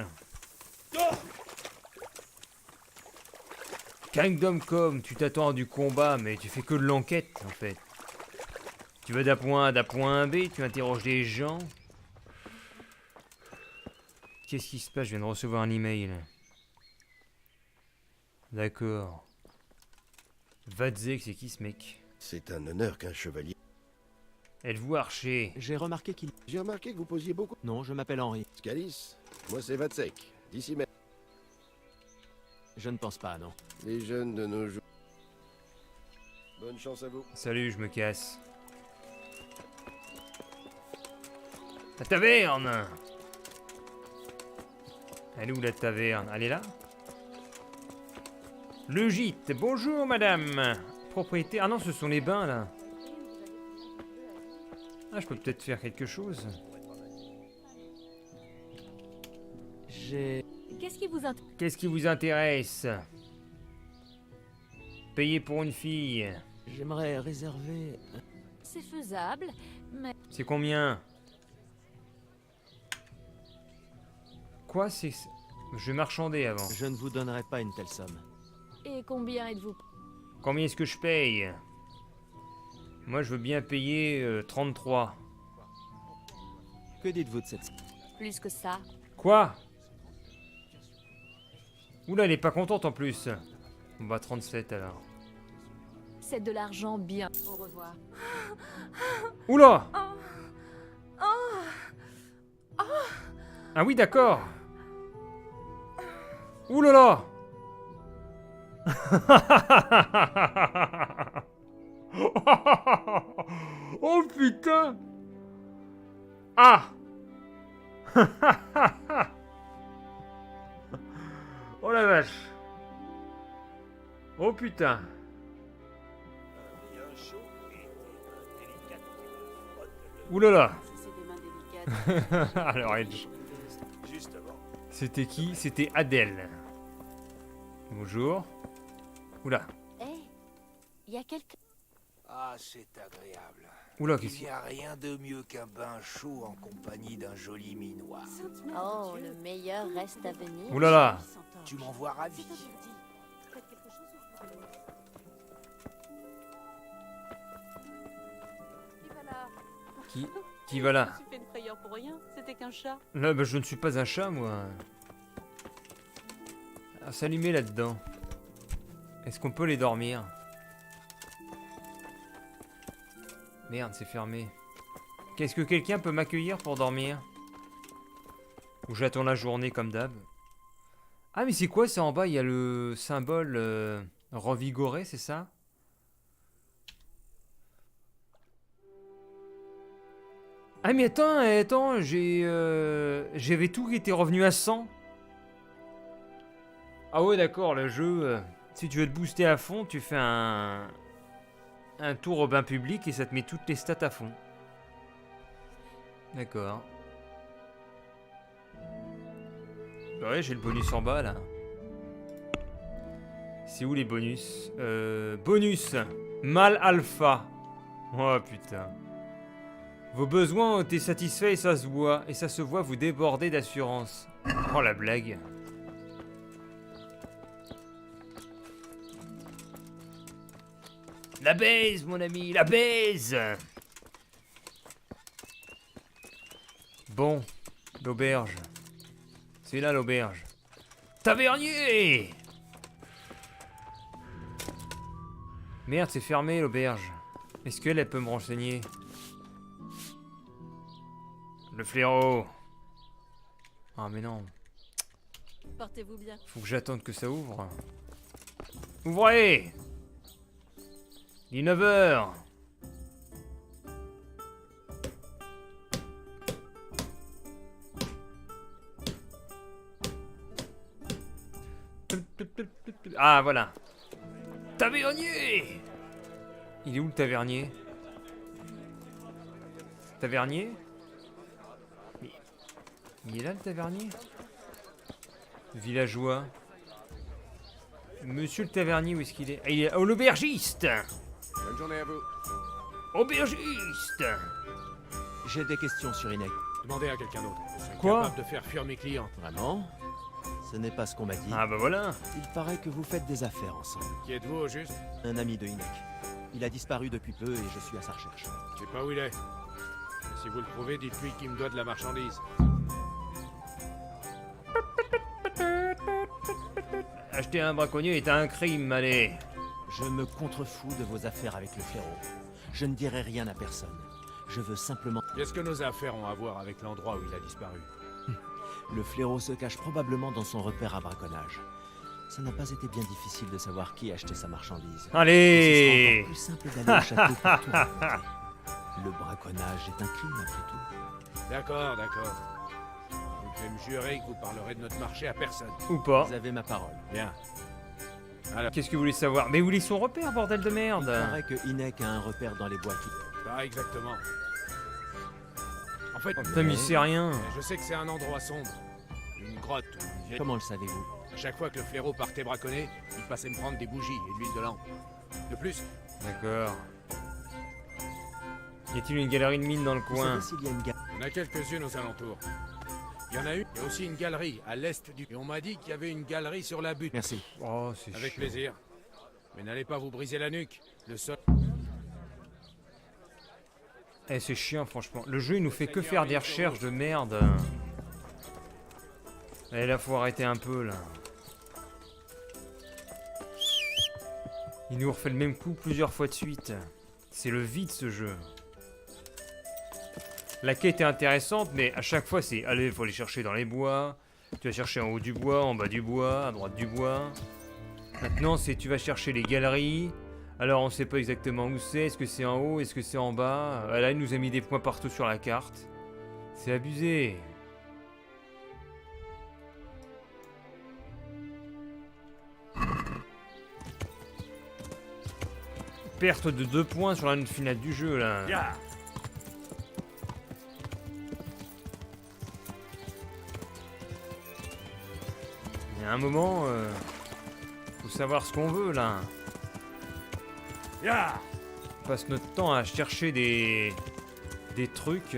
Kingdom Come, tu t'attends à du combat, mais tu fais que de l'enquête, en fait. Tu vas d'un point A à point B, tu interroges des gens. Qu'est-ce qui se passe? Je viens de recevoir un email. D'accord. Vadzek, c'est qui ce mec? C'est un honneur qu'un chevalier... Êtes-vous archer? J'ai remarqué qu'il... J'ai remarqué que vous posiez beaucoup... Non, je m'appelle Henri. Scalis, moi c'est Vatsek, d'ici même. Je ne pense pas, non. Les jeunes de nos jours... Bonne chance à vous. Salut, je me casse. La taverne! Elle est où la taverne? Elle est là? Le gîte. Bonjour, madame. Propriétaire. Ah non, ce sont les bains, là. Ah, je peux peut-être faire quelque chose. J'ai... Qu'est-ce qui vous intéresse? Payer pour une fille. J'aimerais réserver... C'est faisable, mais... C'est combien? Quoi, c'est... Je vais marchander avant. Je ne vous donnerai pas une telle somme. Et combien êtes-vous? Combien est-ce que je paye? Moi, je veux bien payer 33. Que dites-vous de cette somme? Plus que ça. Quoi? Oula, elle est pas contente en plus. On va 37 alors. C'est de l'argent bien. Au revoir. Oula! Ah oui, d'accord. Oulala! Oh putain! Ah! Oh la vache! Oh putain! Oulala! Alors, c'était qui? C'était Adèle. Bonjour. Oula. Hé, y a quelqu'un. Ah, c'est agréable. Oula, Il qu'est-ce n'y a rien de mieux qu'un bain chaud en compagnie d'un joli minois. Oh, le meilleur reste à venir. Oulala. Tu m'envoies ravi. Qui va là? Tu fais une frayeur pour rien, c'était qu'un chat. Là, bah, je ne suis pas un chat, moi. Ah, s'allumer là-dedans. Est-ce qu'on peut les dormir? Merde, c'est fermé. Qu'est-ce que quelqu'un peut m'accueillir pour dormir? Ou j'attends la journée comme d'hab? Ah, mais c'est quoi ça en bas? Il y a le symbole revigoré, c'est ça? Ah mais attends, j'avais tout qui était revenu à 100. Ah ouais d'accord, le jeu, si tu veux te booster à fond, tu fais un tour au bain public et ça te met toutes les stats à fond. D'accord. Ouais, j'ai le bonus en bas là. C'est où les bonus? Bonus mal alpha. Oh putain. Vos besoins ont été satisfaits et ça se voit. Et ça se voit, vous débordez d'assurance. Oh la blague. La baise, mon ami, la baise. Bon, l'auberge. C'est là l'auberge. Tavernier! Merde, c'est fermé l'auberge. Est-ce qu'elle peut me renseigner? Le fléau. Ah mais non. Portez-vous bien. Faut que j'attende que ça ouvre. Ouvrez! Il est 9h. Ah voilà. Tavernier! Il est où le tavernier? Tavernier? Il est là le tavernier? Villageois. Monsieur le tavernier, où est-ce qu'il est? Ah, il est... Oh, l'aubergiste! Bonne journée à vous. Aubergiste! J'ai des questions sur Inek. Demandez à quelqu'un d'autre. Je suis Quoi? capable de faire fuir mes clients. Vraiment? Ce n'est pas ce qu'on m'a dit. Ah bah voilà. Il paraît que vous faites des affaires ensemble. Qui êtes-vous au juste? Un ami de Inek. Il a disparu depuis peu et je suis à sa recherche. Je sais pas où il est. Et si vous le trouvez, dites-lui qu'il me doit de la marchandise. Acheter un braconnier est un crime, allez. Je me contrefous de vos affaires avec le fléau. Je ne dirai rien à personne. Je veux simplement... Qu'est-ce que nos affaires ont à voir avec l'endroit où il a disparu? Le fléau se cache probablement dans son repère à braconnage. Ça n'a pas été bien difficile de savoir qui achetait sa marchandise. Allez! Et ce sera encore plus simple d'aller au château pour tout raconter. Le braconnage est un crime après tout. D'accord, d'accord. Vous pouvez me jurer que vous parlerez de notre marché à personne. Ou pas. Vous avez ma parole. Bien. Qu'est-ce que vous voulez savoir? Mais où est son repère, bordel de Il merde? paraît que Inek a un repère dans les bois qui... Pas exactement. En fait, Putain, mais il sait rien. je sais que c'est un endroit sombre. Une grotte ou une vieille... Comment le savez-vous? À chaque fois que le fléau partait braconner, il passait me prendre des bougies et de l'huile de lampe. De plus, D'accord. Y a-t-il une galerie de mine dans le Vous coin? savez s'il y a une gare... on a quelques-unes aux alentours. Il y en a une. Il y a aussi une galerie à l'est du... Et on m'a dit qu'il y avait une galerie sur la butte. Merci. Oh, c'est Avec chiant. plaisir. Mais n'allez pas vous briser la nuque. Le sol... Eh, c'est chiant, franchement. Le jeu, il nous fait que faire des recherches de merde. Allez, là, faut arrêter un peu, là. Il nous refait le même coup plusieurs fois de suite. C'est le vide, ce jeu. La quête est intéressante, mais à chaque fois, c'est... Allez, faut aller chercher dans les bois. Tu vas chercher en haut du bois, en bas du bois, à droite du bois. Maintenant, c'est tu vas chercher les galeries. Alors, on sait pas exactement où c'est. Est-ce que c'est en haut? Est-ce que c'est en bas? Là, il nous a mis des points partout sur la carte. C'est abusé. Perte de 2 points sur la note finale du jeu, là. Il y a un moment, faut savoir ce qu'on veut, là. On passe notre temps à chercher des trucs.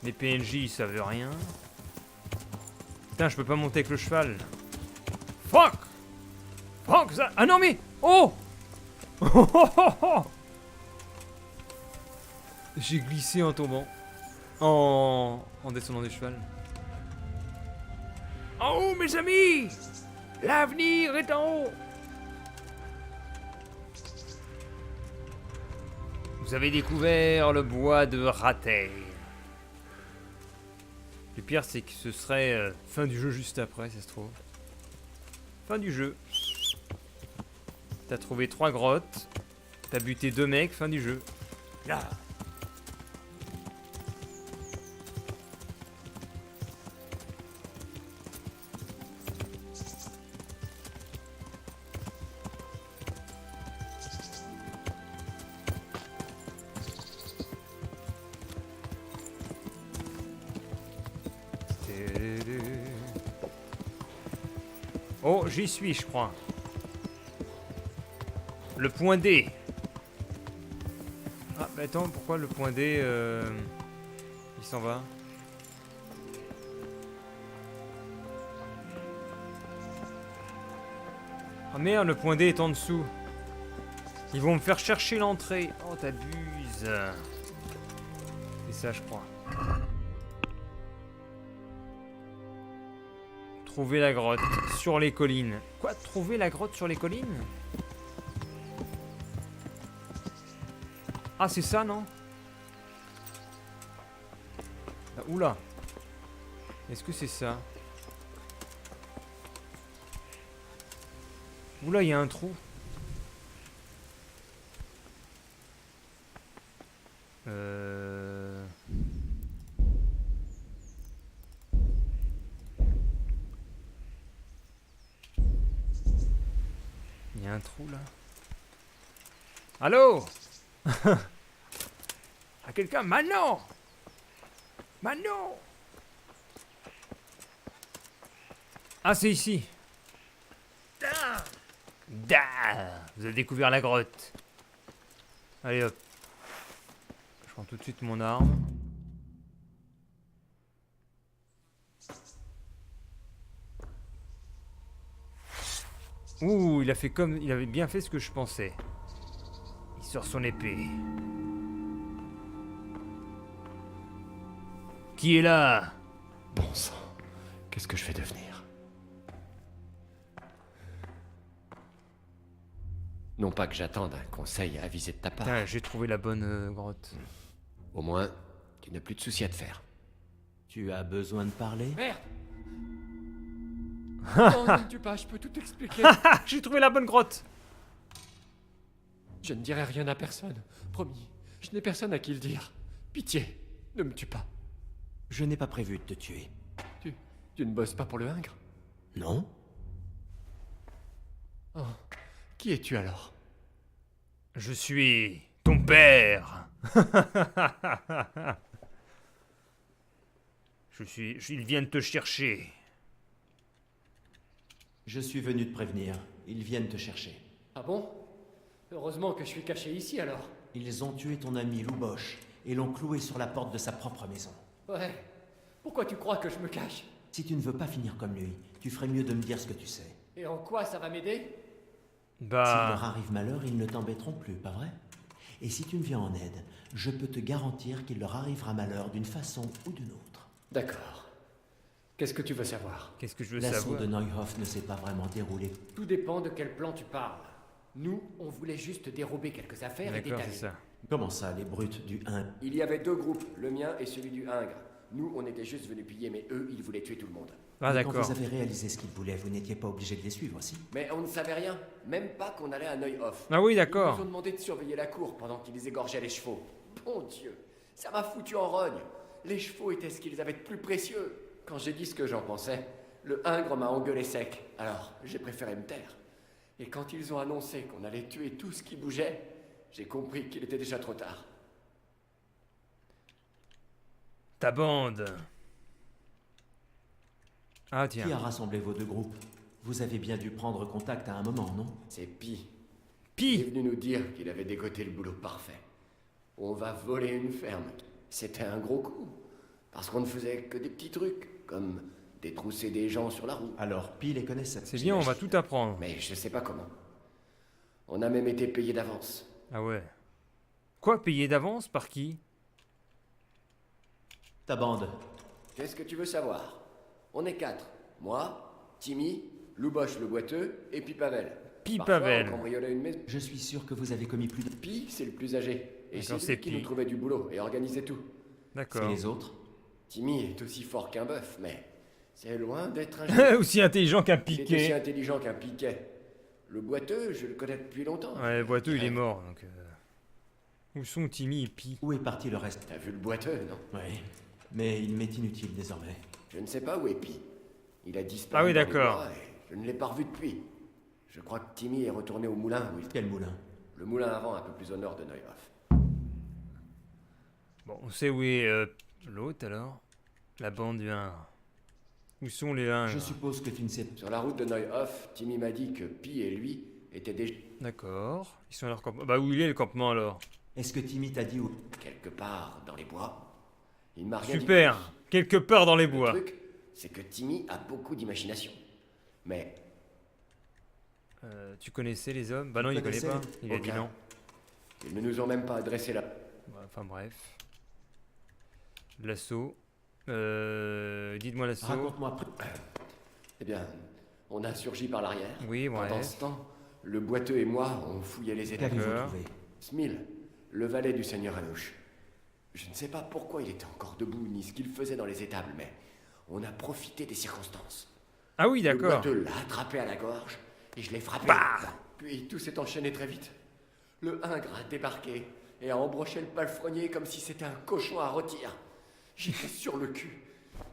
Les PNJ, ils savent rien. Putain, je peux pas monter avec le cheval. Fuck! Fuck ça! Ah non mais! Oh! J'ai glissé en tombant. En descendant du cheval. En haut, mes amis! L'avenir est en haut! Vous avez découvert le bois de Ratay. Le pire, c'est que ce serait fin du jeu juste après, ça se trouve. Fin du jeu. T'as trouvé 3 grottes. T'as buté 2 mecs, fin du jeu. Là. Oh, j'y suis, je crois. Le point D. Ah, bah attends, pourquoi le point D, il s'en va? Ah merde, le point D est en dessous. Ils vont me faire chercher l'entrée. Oh, t'abuses. C'est ça, je crois. Trouver la grotte sur les collines. Quoi? Trouver la grotte sur les collines? Ah, c'est ça, non? Ah, oula. Est-ce que c'est ça? Oula, il y a un trou. Il y a un trou là. Allô? À quelqu'un? Manon! Manon! Ah, c'est ici. Vous avez découvert la grotte. Allez hop. Je prends tout de suite mon arme. Ouh, il a fait comme... Il avait bien fait ce que je pensais. Il sort son épée. Qui est là? Bon sang, qu'est-ce que je vais devenir? Non pas que j'attende un conseil avisé de ta part. Putain, j'ai trouvé la bonne grotte. Au moins, tu n'as plus de soucis à te faire. Tu as besoin de parler? Merde! Non, ne me tue pas, je peux tout expliquer. J'ai trouvé la bonne grotte. Je ne dirai rien à personne, promis. Je n'ai personne à qui le dire. Pitié, ne me tue pas. Je n'ai pas prévu de te tuer. Tu ne bosses pas pour le Hingre? Non? Oh, qui es-tu alors? Je suis ton père. Il vient de te chercher. Je suis venu te prévenir. Ils viennent te chercher. Ah bon? Heureusement que je suis caché ici alors. Ils ont tué ton ami Louboche et l'ont cloué sur la porte de sa propre maison. Ouais. Pourquoi tu crois que je me cache? Si tu ne veux pas finir comme lui, tu ferais mieux de me dire ce que tu sais. Et en quoi ça va m'aider? S'il Bah... leur arrive malheur, ils ne t'embêteront plus, pas vrai? Et si tu me viens en aide, je peux te garantir qu'il leur arrivera malheur d'une façon ou d'une autre. D'accord. Qu'est-ce que tu veux savoir? Qu'est-ce que je veux L'assaut savoir? de Neuhoff ne s'est pas vraiment déroulé. Tout dépend de quel plan tu parles. Nous, on voulait juste dérober quelques affaires et D'accord, détailler. c'est ça. Comment ça, les brutes du 1? Il y avait deux groupes, le mien et celui du Ingres. Nous, on était juste venus piller, mais eux, ils voulaient tuer tout le monde. Ah Quand d'accord. vous avez réalisé ce qu'ils voulaient, vous n'étiez pas obligé de les suivre, si? Mais on ne savait rien, même pas qu'on allait à Neuhoff. Ah oui, Ils nous d'accord. ont demandé de surveiller la cour pendant qu'ils égorgeaient les chevaux. Bon Dieu, ça m'a foutu en rogne. Les chevaux étaient ce qu'ils avaient de plus précieux. Quand j'ai dit ce que j'en pensais, le Ingre m'a engueulé sec. Alors, j'ai préféré me taire. Et quand ils ont annoncé qu'on allait tuer tout ce qui bougeait, j'ai compris qu'il était déjà trop tard. Ta bande. Ah tiens. Qui a rassemblé vos deux groupes? Vous avez bien dû prendre contact à un moment, non? C'est Pi. Il est Pi. venu nous dire qu'il avait dégoté le boulot parfait. On va voler une ferme. C'était un gros coup. Parce qu'on ne faisait que des petits trucs, comme détrousser des gens sur la route. Alors, Pi les connaissait. C'est bien, on va tout apprendre. Mais je sais pas comment. On a même été payé d'avance. Ah ouais. Quoi, payer d'avance? Par qui? Ta bande. Qu'est-ce que tu veux savoir? On est 4. Moi, Timmy, Louboche le boiteux, et puis Pavel. Pi Parfois, Pavel. on cambriolait une maison. Je suis sûr que vous avez commis plus de... Pi, c'est le plus âgé. Et D'accord, c'est c'est lui qui Pi. nous trouvait du boulot et organisait tout. Et D'accord. les autres? Timmy est aussi fort qu'un bœuf, mais c'est loin d'être un génie. Aussi intelligent qu'un Il est aussi piquet. intelligent qu'un piquet. Le boiteux, je le connais depuis longtemps. Ouais, le boiteux, il est mort. Donc, Où sont Timmy et Pi? Où est parti le reste? T'as vu le boiteux, non? Oui. Mais il m'est inutile désormais. Je ne sais pas où est Pi. Il a disparu. Ah oui, dans les d'accord. bois et je ne l'ai pas revu depuis. Je crois que Timmy est retourné au moulin où il... Quel moulin? Le moulin avant, un peu plus au nord de Neuhoff. Bon, on sait où est l'autre alors? La bande du 1. Où sont les 1? Je suppose que tu ne sais pas. Sur la route de Neuhoff, Timmy m'a dit que Pi et lui étaient déjà D'accord. Ils sont à leur campement. Bah, où il est le campement alors? Est-ce que Timmy t'a dit où? quelque part dans les bois. Il m'a rien dit. Super. Quelque part dans les bois. Le truc, c'est que Timmy a beaucoup d'imagination. Mais Tu connaissais les hommes? Bah non, il connaît pas. Il a dit Aucun. non. ils ne nous ont même pas adressé la... Bah, enfin bref. L'assaut. Dites-moi l'assaut. Raconte-moi. Eh bien, on a surgi par l'arrière. Oui, Pendant bref. ce temps, le boiteux et moi, on fouillait les étables. Qu'avez-vous D'accord. trouvé? Smil, le valet du seigneur Anouche. Je ne sais pas pourquoi il était encore debout, ni ce qu'il faisait dans les étables, mais on a profité des circonstances. Ah oui, Le d'accord. boiteux l'a attrapé à la gorge, et je l'ai frappé. Bah Puis tout s'est enchaîné très vite. Le Ingre a débarqué, et a embroché le palefrenier comme si c'était un cochon à rôtir. J'étais sur le cul.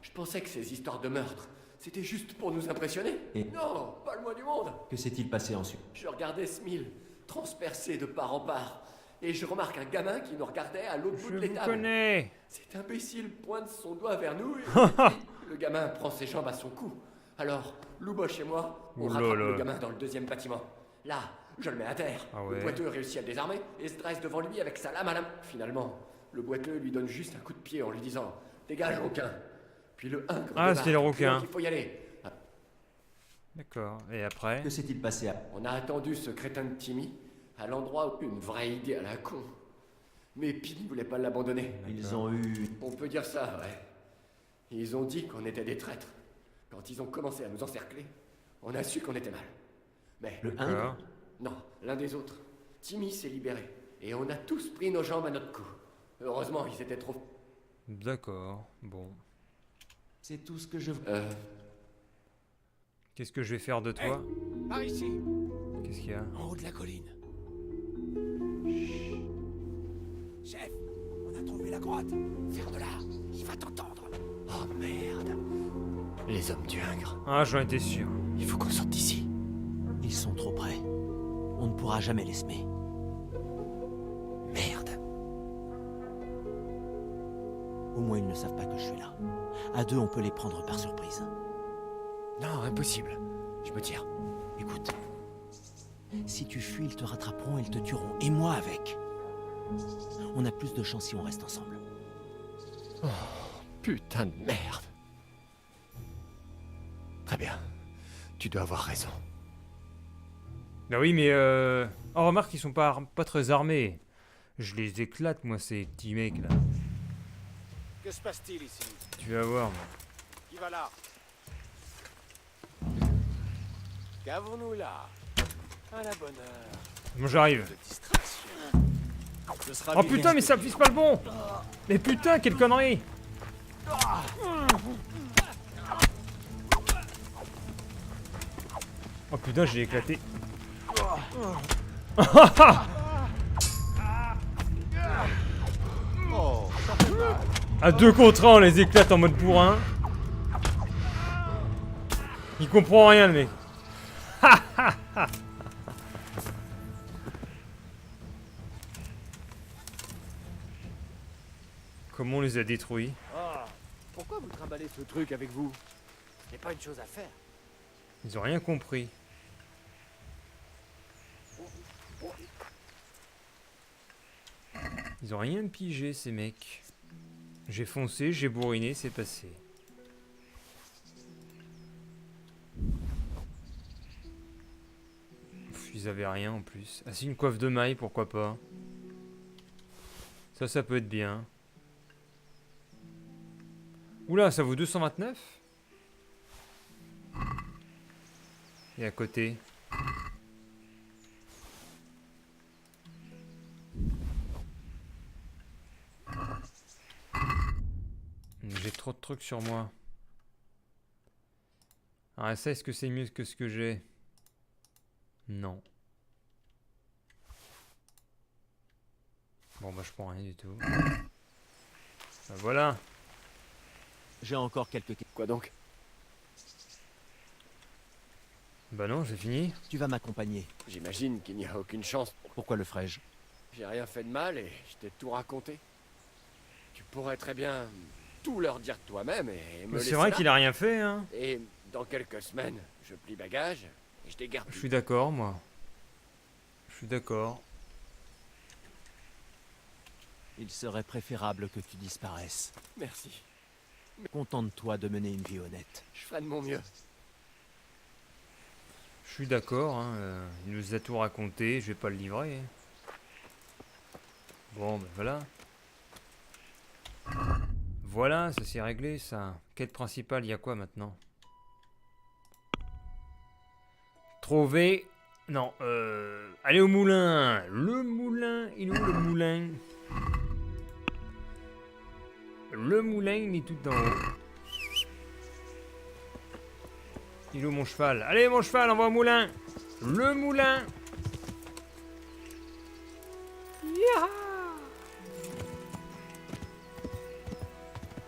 Je pensais que ces histoires de meurtre, c'était juste pour nous impressionner. Et- Non, pas le moins du monde. Que s'est-il passé ensuite? Je regardais Smil, transpercé de part en part, et je remarque un gamin qui nous regardait à l'autre bout Je de vous l'étable. connais. Cet imbécile pointe son doigt vers nous, et puis, le gamin prend ses jambes à son cou. Alors, Louboche et moi, on Oh là rattrape là. le gamin dans le deuxième bâtiment. Là, je le mets à terre. Ah ouais. Le boiteux réussit à le désarmer et se dresse devant lui avec sa lame à la main. Finalement, le boiteux lui donne juste un coup de pied en lui disant « Dégage, requin !» Puis le Ingre Ah, débarque, c'était le requin. criant qu'il faut y aller. D'accord. Et après? Que s'est-il passé à... On a attendu ce crétin de Timmy à l'endroit où une vraie idée à la con. Mais Pi ne voulait pas l'abandonner. Ils ont eu... On peut dire ça, ouais. Ils ont dit qu'on était des traîtres. Quand ils ont commencé à nous encercler, on a su qu'on était mal. Mais Le D'accord. Ingre? non, l'un des autres. Timmy s'est libéré. Et on a tous pris nos jambes à notre cou. Heureusement, ils étaient trop... D'accord. Bon. C'est tout ce que je... Qu'est-ce que je vais faire de toi? Par ici, Qu'est-ce qu'il y a? en haut de la colline. Chef, on a trouvé la grotte. Vers de là, il va t'entendre. Oh merde. Les hommes du Ingre. Ah, j'en étais sûr. Il faut qu'on sorte d'ici. Ils sont trop près. On ne pourra jamais les semer. Merde. Au moins, ils ne savent pas que je suis là. À deux, on peut les prendre par surprise. Non, impossible. Je me tire. Écoute. Si tu fuis, ils te rattraperont et ils te tueront. Et moi avec. On a plus de chance si on reste ensemble. Oh, putain de merde. Très bien. Tu dois avoir raison. Bah oui, mais oh, remarque, ils sont pas très armés. Je les éclate, moi, ces petits mecs, là. Que se passe-t-il ici? Tu vas voir, moi. Qui va là? Qu'avons-nous là? À la bonne heure. Bon, j'arrive. De distraction. Ce sera Oh bien. putain, mais ça vise pas le bon. Mais putain, quelle connerie. Oh putain, j'ai éclaté. Oh, ça fait mal. À 2 contre 1, on les éclate en mode bourrin. Il comprend rien, le mec. Comment on les a détruits? Pourquoi vous trimballez ce truc avec vous? Ce n'est pas une chose à faire. Ils ont rien compris. Ils ont rien pigé, ces mecs. J'ai foncé, j'ai bourriné, c'est passé. Pff, ils avaient rien en plus. Ah si, une coiffe de maille, pourquoi pas. Ça peut être bien. Oula, ça vaut 229? Et à côté. J'ai trop de trucs sur moi. Ah ça, est-ce que c'est mieux que ce que j'ai? Non. Bon bah je prends rien du tout. Bah, voilà. J'ai encore quelques questions. Quoi donc? Bah non, j'ai fini. Tu vas m'accompagner. J'imagine qu'il n'y a aucune chance. Pourquoi le ferais-je? J'ai rien fait de mal et je t'ai tout raconté. Tu pourrais très bien tout leur dire toi-même et me laisser C'est vrai là. qu'il a rien fait, hein. Et dans quelques semaines, je plie bagage et je dégarde. Je suis d'accord, moi. Je suis d'accord. Il serait préférable que tu disparaisses. Merci. Contente-toi de mener une vie honnête. Je ferai de mon mieux. Je suis d'accord, hein. Il nous a tout raconté, je vais pas le livrer. Bon, ben voilà. Voilà, ça s'est réglé, ça. Quête principale, il y a quoi maintenant? Trouver... Non, aller au moulin. Le moulin, il est où le moulin? Le moulin, il est tout en haut. Il est où mon cheval? Allez, mon cheval, on va au moulin. Le moulin.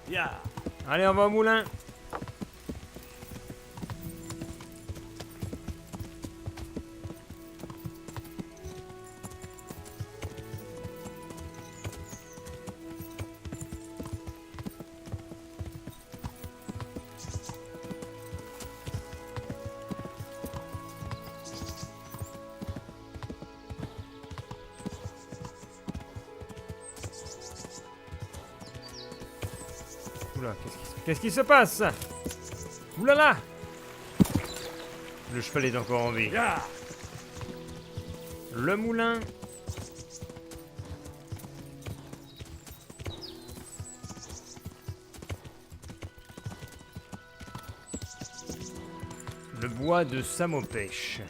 Yeah. Allez, on va au moulin. Oula, qu'est-ce qui se passe? Oulala! Le cheval est encore en vie. Le moulin. Le bois de Samopêche.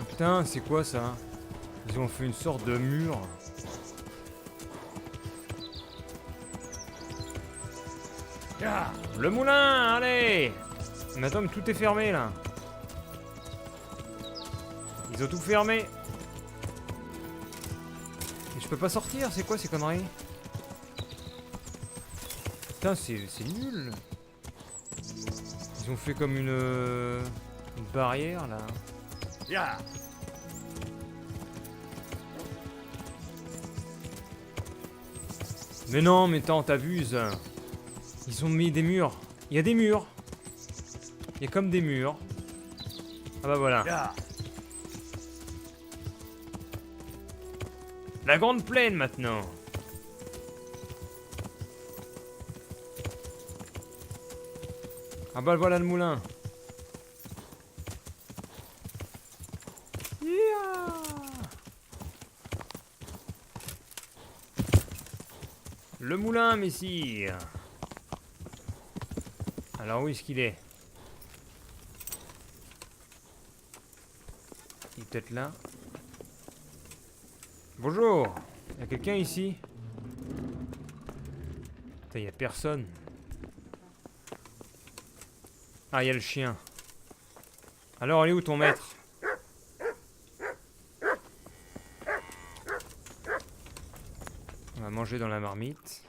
Putain, c'est quoi ça? Ils ont fait une sorte de mur. Le moulin, allez! Mais attends, mais tout est fermé là. Ils ont tout fermé. Et je peux pas sortir, c'est quoi ces conneries? Putain, c'est nul. Ils ont fait comme une barrière là. Mais non, mais attends, t'abuses. Ils ont mis des murs. Il y a des murs. Il y a comme des murs. Ah bah voilà. La grande plaine maintenant. Ah bah voilà le moulin. Yeah. Le moulin, messire. Alors où est-ce qu'il est? Il est peut-être là. Bonjour. Y'a quelqu'un ici? Putain, y'a personne. Ah, y'a le chien. Alors, elle est où ton maître? On va manger dans la marmite.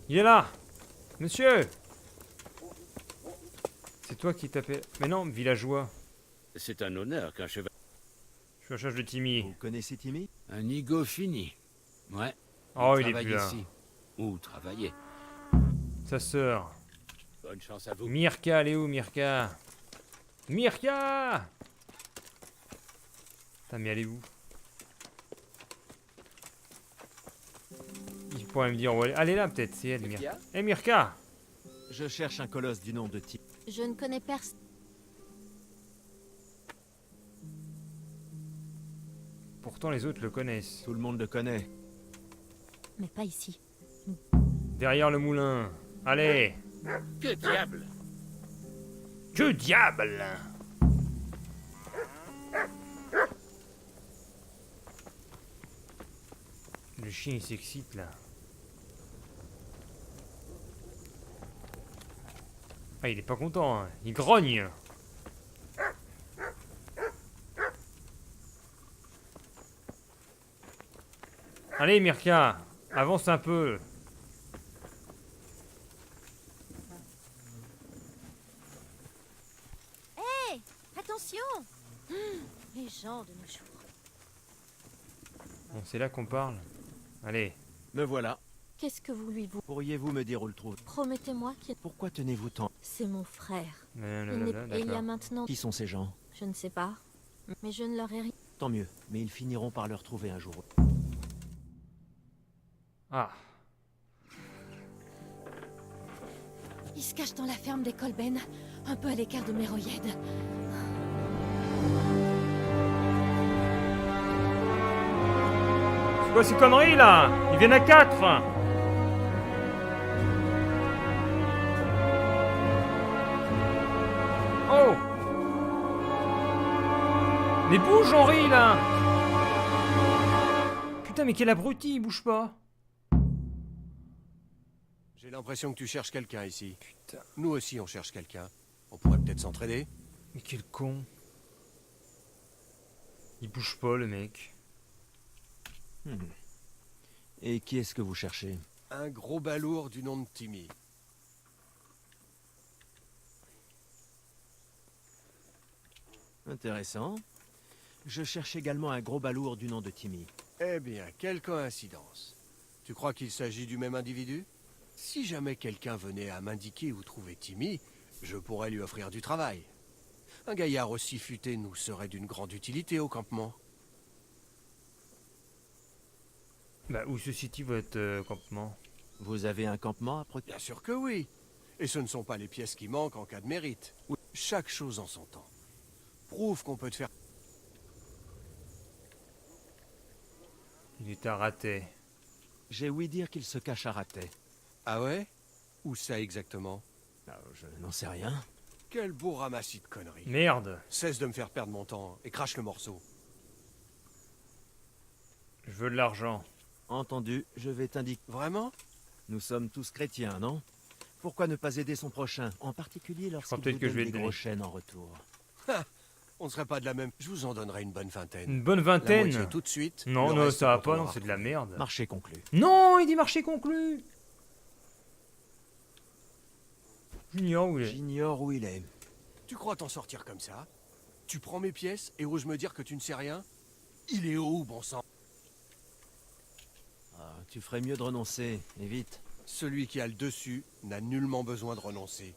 Il est là! Monsieur! C'est toi qui t'appelles... Mais non, villageois. C'est un honneur qu'un cheval... Je suis en charge de Timmy. Vous connaissez Timmy? Un nigo fini. Ouais. Oh, il est travaille plus là. ici. Ou travailler. Sa sœur. Bonne chance à vous. Mirka, elle est où, Mirka? Mirka! Putain, mais elle est où? Il pourrait me dire où elle est. Elle est là, peut-être, c'est elle, Mirka. Eh, Mirka! Je cherche un colosse du nom de Timmy. Je ne connais personne. Pourtant, les autres le connaissent. Tout le monde le connaît. Mais pas ici. Derrière le moulin. Allez! Que diable! Que diable! Le chien, il s'excite, là. Ah, il est pas content, hein. Il grogne! Allez, Mirka! Avance un peu! Hé! Attention! Les gens de nos jours. Bon, c'est là qu'on parle. Allez. Me voilà. Qu'est-ce que vous lui voulez? Pourriez-vous me dire où le trouve? Promettez-moi qu'il... Pourquoi tenez-vous tant? C'est mon frère. Et il y a D'accord. maintenant... Qui sont ces gens? Je ne sais pas. Mais je ne leur ai rien... Tant mieux, mais ils finiront par le retrouver un jour. Ah. Il se cache dans la ferme des Kolben, un peu à l'écart de Méroyed. C'est quoi ces conneries, là? Ils viennent à 4! Oh! Mais bouge, Henri, là! Putain, mais quel abruti, il bouge pas! J'ai l'impression que tu cherches quelqu'un ici. Putain. Nous aussi, on cherche quelqu'un. On pourrait peut-être s'entraider. Mais quel con! Il bouge pas, le mec. Et qui est-ce que vous cherchez? Un gros balourd du nom de Timmy. Intéressant. Je cherche également un gros balourd du nom de Timmy. Eh bien, quelle coïncidence. Tu crois qu'il s'agit du même individu? Si jamais quelqu'un venait à m'indiquer où trouver Timmy, je pourrais lui offrir du travail. Un gaillard aussi futé nous serait d'une grande utilité au campement. Bah, où se situe votre campement? Vous avez un campement à protéger? Bien sûr que oui. Et ce ne sont pas les pièces qui manquent en cas de mérite. Chaque chose en son temps. Prouve qu'on peut te faire... Il est à Ratet. J'ai ouï dire qu'il se cache à Ratet. Ah ouais? Où ça exactement? Je n'en sais rien. Quel beau ramassis de conneries. Merde! Cesse de me faire perdre mon temps et crache le morceau. Je veux de l'argent. Entendu, je vais t'indiquer. Vraiment? Nous sommes tous chrétiens, non? Pourquoi ne pas aider son prochain, en particulier lorsqu'il peut-être vous que je donne vais des te gros donner. chênes en retour? On ne serait pas de la même... Je vous en donnerai une bonne vingtaine. Une bonne La vingtaine? moitié tout de suite. Non, le non, reste ça va quand on pas, non, l'aura c'est de la merde. Marché conclu. Non, il dit marché conclu! J'ignore où il est. J'ignore où il est. Tu crois t'en sortir comme ça? Tu prends mes pièces et oses me dire que tu ne sais rien? Il est où, bon sang? Tu ferais mieux de renoncer, et vite. Celui qui a le dessus n'a nullement besoin de renoncer,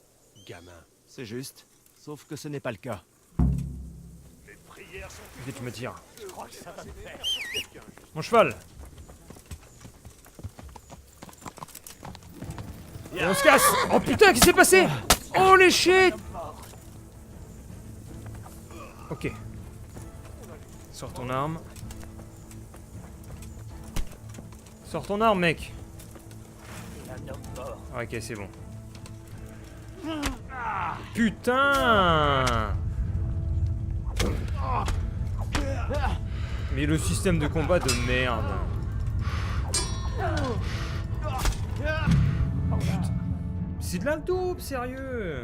gamin. C'est juste. Sauf que ce n'est pas le cas. Ok, tu me tires. Mon cheval. Et on se casse. Oh putain, qu'est-ce qui s'est passé? Oh les shit. Ok. Sors ton arme. Sors ton arme, mec. Ok, c'est bon. Putain! Mais le système de combat de merde. Putain. C'est de la dope, sérieux.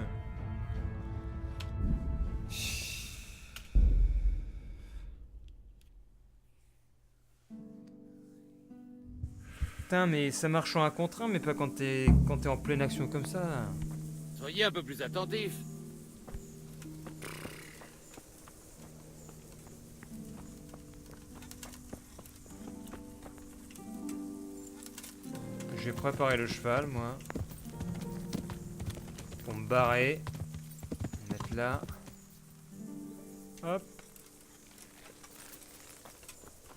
Putain, mais ça marche en un contre un, mais pas quand t'es en pleine action comme ça. Soyez un peu plus attentifs. J'ai préparé le cheval, moi. Pour me barrer. Mettre là. Hop.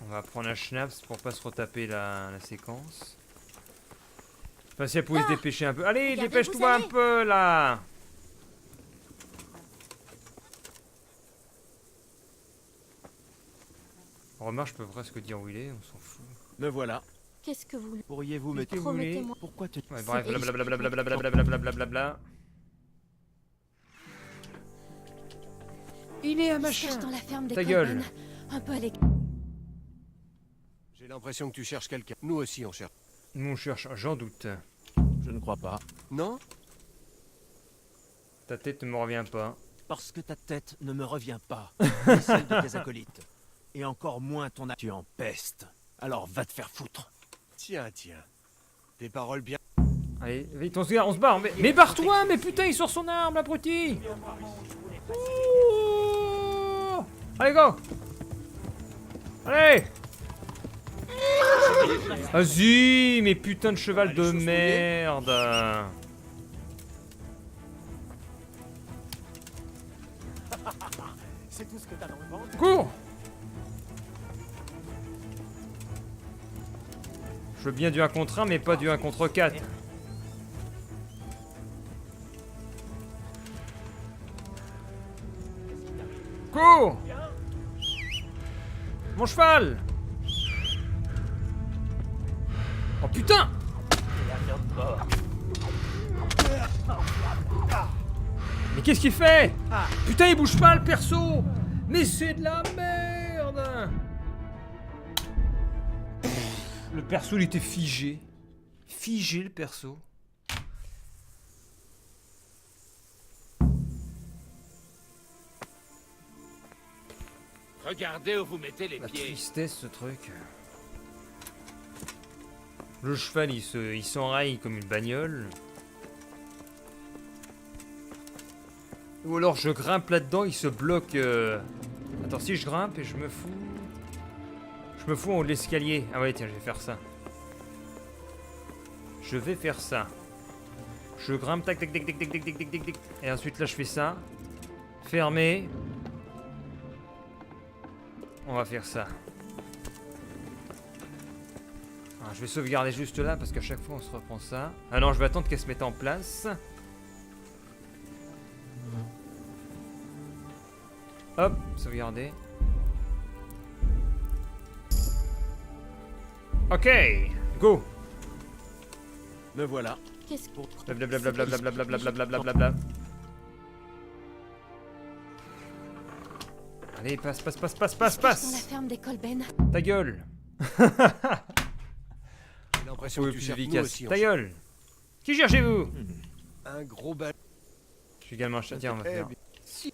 On va prendre un schnapps pour pas se retaper la séquence. Enfin, si elle pouvait se dépêcher un peu. Allez, dépêche-toi un peu, là! Remarque, je peux presque dire où il est, on s'en fout. Me voilà. Qu'est-ce que vous... Pourriez-vous me Promettez-moi. Pourquoi te... Ouais, bref, blablabla. Il est à machin. Cherche dans la ferme des Ta gueule. Colben, un peu à l'écart. J'ai l'impression que tu cherches quelqu'un. Nous aussi, on cherche. Nous on cherche, j'en doute. Je ne crois pas. Non? Ta tête ne me revient pas. Parce que ta tête ne me revient pas. Ni celle de tes acolytes. Et encore moins ton... Tu en pestes. Alors va te faire foutre. Tiens. Des paroles bien... Allez, vite, on se barre. Mais barre-toi, mais putain, il sort son arme, l'abruti. Ouh. Allez, go. Allez. Vas-y, mais putain de cheval de merde. C'est tout ce que t'as dans le ventre. Cours. Je veux bien du 1 contre 1, mais pas du 1 contre 4. Cours. Mon cheval. Oh putain. Mais qu'est-ce qu'il fait? Putain, il bouge pas le perso. Mais c'est de la merde. Le perso, il était figé. Figé, le perso. Regardez où vous mettez les La pieds. tristesse, ce truc. Le cheval, il s'enraille comme une bagnole. Ou alors, je grimpe là-dedans, il se bloque... Attends, si je grimpe et je me fous... Je me fous en haut de l'escalier. Ah ouais, tiens, je vais faire ça. Je vais faire ça. Je grimpe, tac, tac, tac, tac, tac, tac, tac, tac, tac, tac. Et ensuite, là, je fais ça. Fermé. On va faire ça. Alors, je vais sauvegarder juste là, parce qu'à chaque fois, on se reprend ça. Ah non, je vais attendre qu'elle se mette en place. Hop, sauvegarder. Ok, go. Me voilà. Qu'est-ce que... Blablabla. Allez, passe. Dans la ferme des Colben. Ta gueule. J'ai l'impression que tu cherches nous aussi. Ta gueule. Qui cherchez-vous? Un gros bal... Je suis également châtié, on va faire. Si.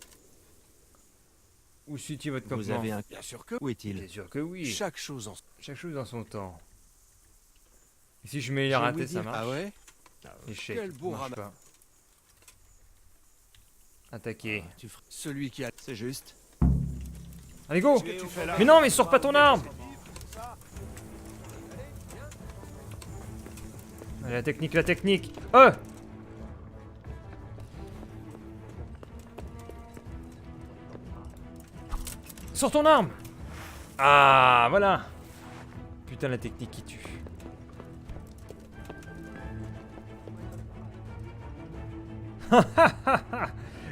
Où situe votre campement? Vous avez un... Bien sûr que... Où est-il? Bien sûr que oui. Chaque chose en... Chaque chose dans son temps. Et si je mets les ratés, ça marche. Ah ouais? Échec, Quel beau marche ramas. pas. Attaquer. Celui qui a... C'est juste. Allez, go. Mais non, mais sors pas ton arme. Allez, la technique, la technique. Oh! Sors ton arme! Ah, voilà! Putain, la technique qui tue.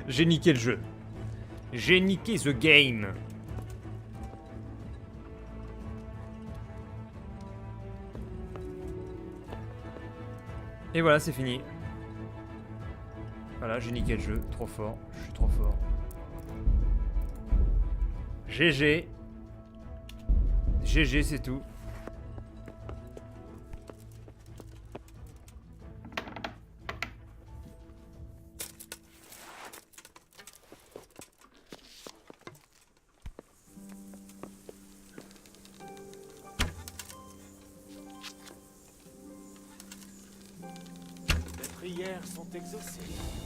J'ai niqué le jeu. J'ai niqué the game. Et voilà, c'est fini. Voilà, j'ai niqué le jeu. Trop fort. Je suis trop fort. GG. GG, c'est tout. Les prières sont exaucées.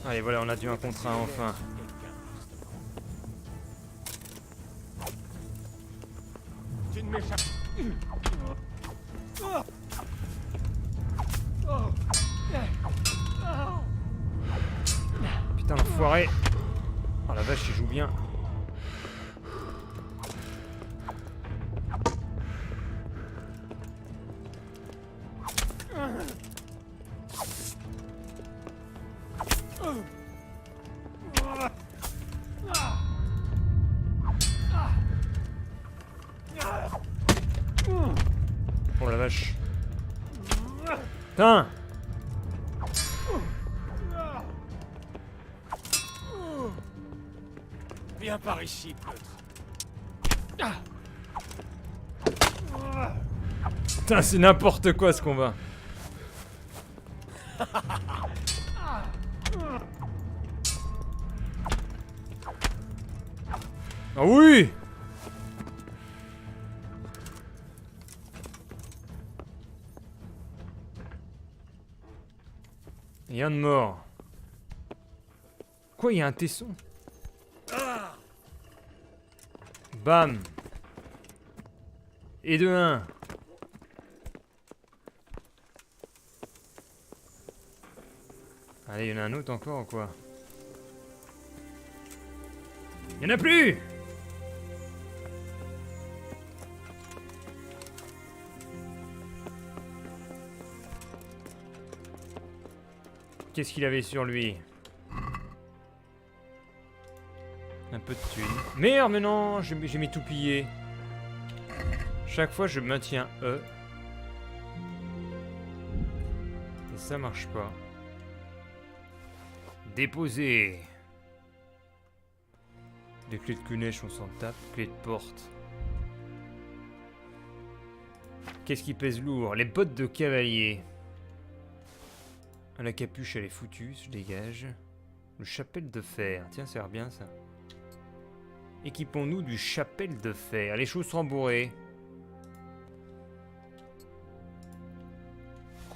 Allez, voilà, on a dû un contre un enfin. Tu ne m'échappes. Putain, l'enfoiré. Oh la vache, il joue bien. Oh la vache. Putain. Viens par ici, pleutre. Putain, c'est n'importe quoi ce combat. Ah oui! Rien de mort. Quoi, il y a un tesson? Bam! Et de 1. Allez, il y en a un autre encore ou quoi? Il y en a plus! Qu'est-ce qu'il avait sur lui? Un peu de thunes. Merde, mais non, j'ai mis tout pillé. Chaque fois, je maintiens E. Et ça marche pas. Déposer. Des clés de Kunesh, on s'en tape. Clés de porte. Qu'est-ce qui pèse lourd? Les bottes de cavalier. La capuche, elle est foutue, je dégage. Le chapelle de fer. Tiens, ça a l'air bien, ça. Équipons-nous du chapelle de fer. Les choses rembourrées.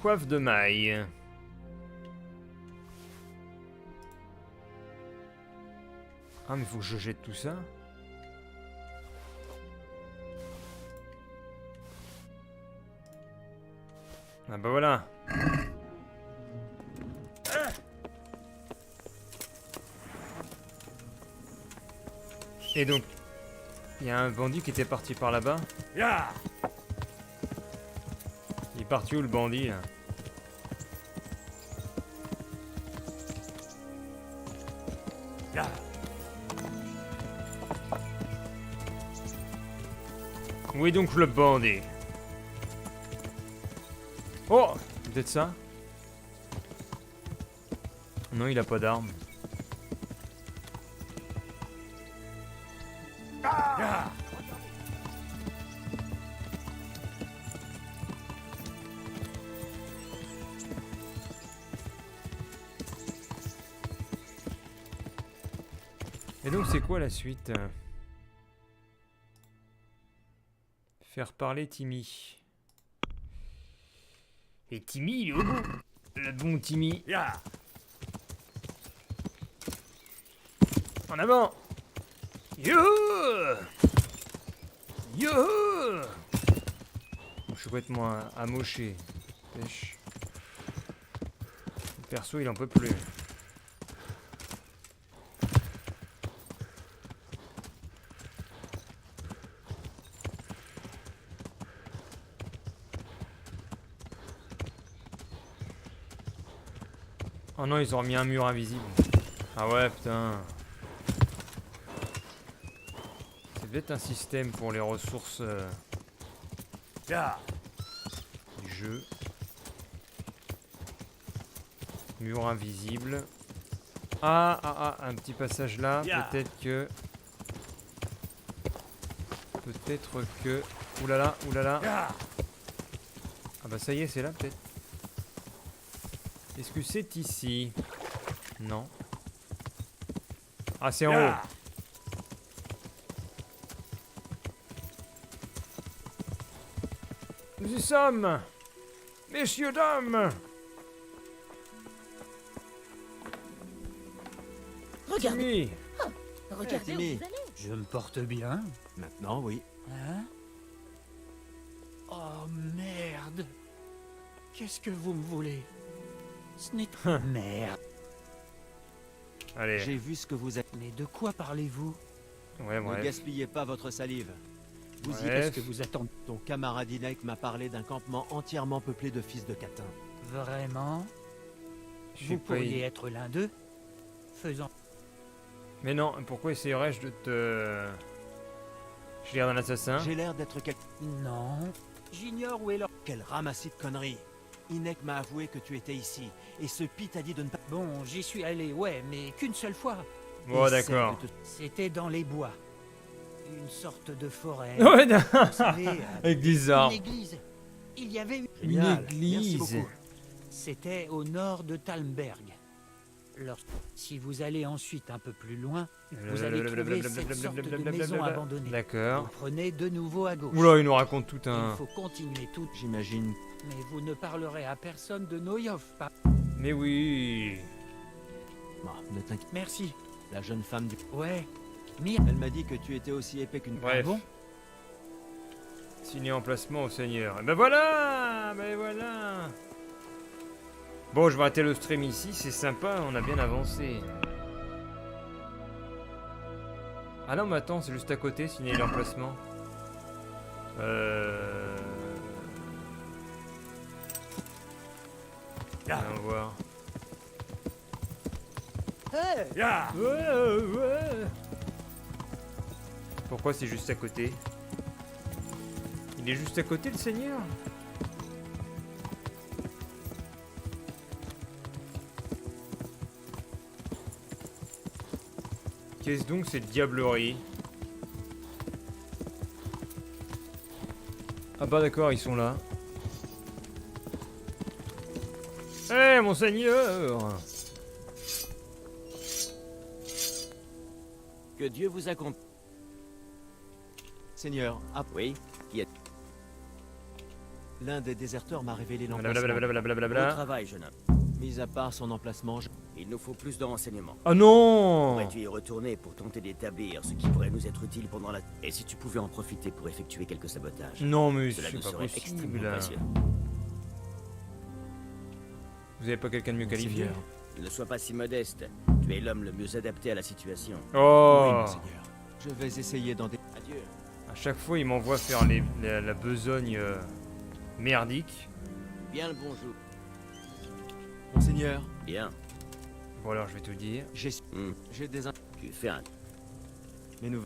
Coiffe de maille. Ah, mais faut que je jette tout ça. Ah bah voilà. Et donc, il y a un bandit qui était parti par là-bas. Il est parti où le bandit là? Où est donc le bandit? Oh, peut-être ça? Non, il a pas d'arme. Et donc c'est quoi la suite? Faire parler Timmy. Et Timmy, il est au bout. Le bon Timmy. En avant. Youhou! Youhou! Je suis complètement amoché. Pêche. Perso, il en peut plus. Oh non, ils ont remis un mur invisible. Ah ouais, putain. C'est peut-être un système pour les ressources du jeu. Mur invisible. Ah, un petit passage là. Peut-être que... Oulala. Ah bah ça y est, c'est là peut-être. Est-ce que c'est ici? Non. Ah, c'est en haut. Nous y sommes. Messieurs, dames. Regardez. Timmy. Regardez où Timmy. vous allez. Je me porte bien. Maintenant, oui. Hein? Oh merde. Qu'est-ce que vous me voulez? Ce n'est pas... Merde. Allez. J'ai vu ce que vous êtes. Mais de quoi parlez-vous? Ouais, Ne bref. gaspillez pas votre salive. Vous y Bref. est-ce que vous attendez? Ton camarade Inek m'a parlé d'un campement entièrement peuplé de fils de catin. Vraiment? Je sais Vous pas, pourriez être l'un d'eux? Faisant... Mais non, pourquoi essayerais-je de te... J'ai l'air d'un assassin. J'ai l'air d'être quelqu'un... Non. J'ignore où est leur... Quel ramassis de conneries. Inek m'a avoué que tu étais ici, et ce pit t'a dit de ne pas... Bon, j'y suis allé, ouais, mais qu'une seule fois. Bon, Essaie d'accord. de te- C'était dans les bois. Une sorte de forêt. Ouais, non. Vous savez, Avec des une arbres. église. Il y avait Une Génial. église. Merci beaucoup. C'était au nord de Talmberg. Si vous allez ensuite un peu plus loin, vous allez trouver cette sorte de maison abandonnée. D'accord. Vous prenez de nouveau à gauche. Oula, il nous raconte tout un... Il faut continuer tout. J'imagine. Mais vous ne parlerez à personne de Noyov, pas. Mais oui. Bon, ne t'inquiète. Merci. La jeune femme du... Ouais. Mire. Elle m'a dit que tu étais aussi épais qu'une... Bref. Ah bon? Signé emplacement au Seigneur. Et ben voilà. Ben voilà. Bon, je vais arrêter le stream ici. C'est sympa, on a bien avancé. Ah non, mais attends, c'est juste à côté, signer l'emplacement. Allons voir. Ouais. Pourquoi c'est juste à côté? Il est juste à côté, le Seigneur? Qu'est-ce donc cette diablerie? Ah bah d'accord, ils sont là. Eh, mon Seigneur! Que Dieu vous accompagne. Seigneur, ah oui, qui est... L'un des déserteurs m'a révélé l'emplacement. Blablabla. travail, jeune homme. Mis à part son emplacement, Il nous faut plus de renseignements. Oh non! Pourrais-tu y retourner pour tenter d'établir ce qui pourrait nous être utile pendant la... Et si tu pouvais en profiter pour effectuer quelques sabotages? Non, mais Cela c'est nous pas serait possible. extrêmement précieux. Vous avez pas quelqu'un de mieux qualifié? Seigneur. Ne sois pas si modeste. Tu es l'homme le mieux adapté à la situation. Oh! Oui, mon Seigneur. Je vais essayer d'en... Adieu. À chaque fois, il m'envoie faire la besogne merdique. Bien le bonjour. Monseigneur, Bien. Bon, alors je vais te le dire. j'ai des... Tu fais un... Mais nous...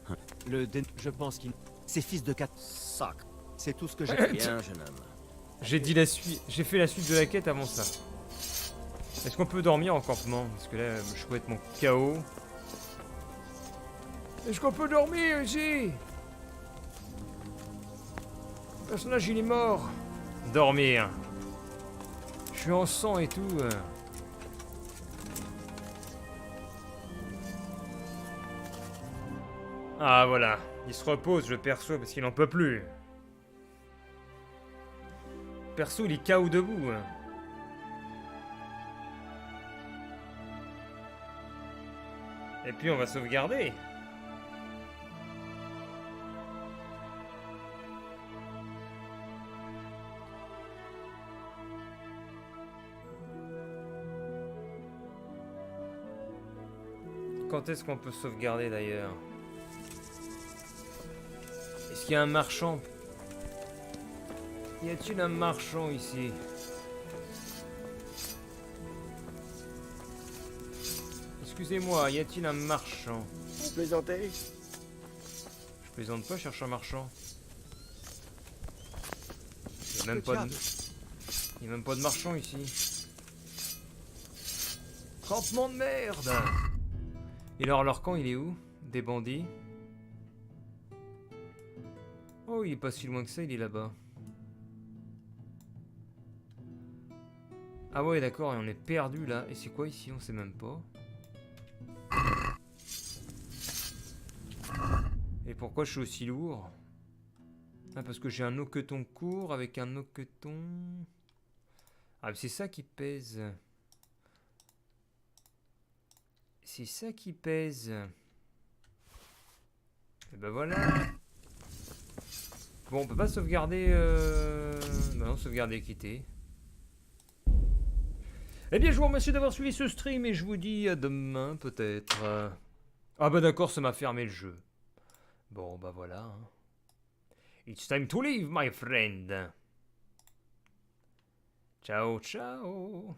Je pense qu'il... Ces fils de 4 Sacre. C'est tout ce que j'ai... Bien, jeune homme. J'ai dit la suite. J'ai fait la suite de la quête avant ça. Est-ce qu'on peut dormir en campement? Parce que là, je peux être mon KO. Est-ce qu'on peut dormir ici? Le personnage, il est mort. Dormir. Je suis en sang et tout. Ah, voilà. Il se repose, je le perçois, parce qu'il en peut plus. Perso, il est KO debout. Et puis on va sauvegarder. quand est-ce qu'on peut sauvegarder d'ailleurs? Est-ce qu'il y a un marchand? Y a-t-il un marchand ici? Excusez-moi, y a-t-il un marchand? Vous plaisantez? Je plaisante pas, je cherche un marchand. Y a même pas de marchand ici. Campement de merde! Et alors, leur camp, il est où? Des bandits? Oh, il est pas si loin que ça, il est là-bas. Ah ouais, d'accord, et on est perdu là. Et c'est quoi ici? On sait même pas. Et pourquoi je suis aussi lourd? Ah, parce que j'ai un hoqueton court avec un hoqueton... Ah, mais c'est ça qui pèse. C'est ça qui pèse. Et ben voilà. Bon, on peut pas sauvegarder... Bah non, sauvegarder et quitter. Eh bien, je vous remercie d'avoir suivi ce stream et je vous dis à demain, peut-être. Ah bah d'accord, ça m'a fermé le jeu. Bon, bah voilà. Hein. It's time to leave, my friend. Ciao, ciao.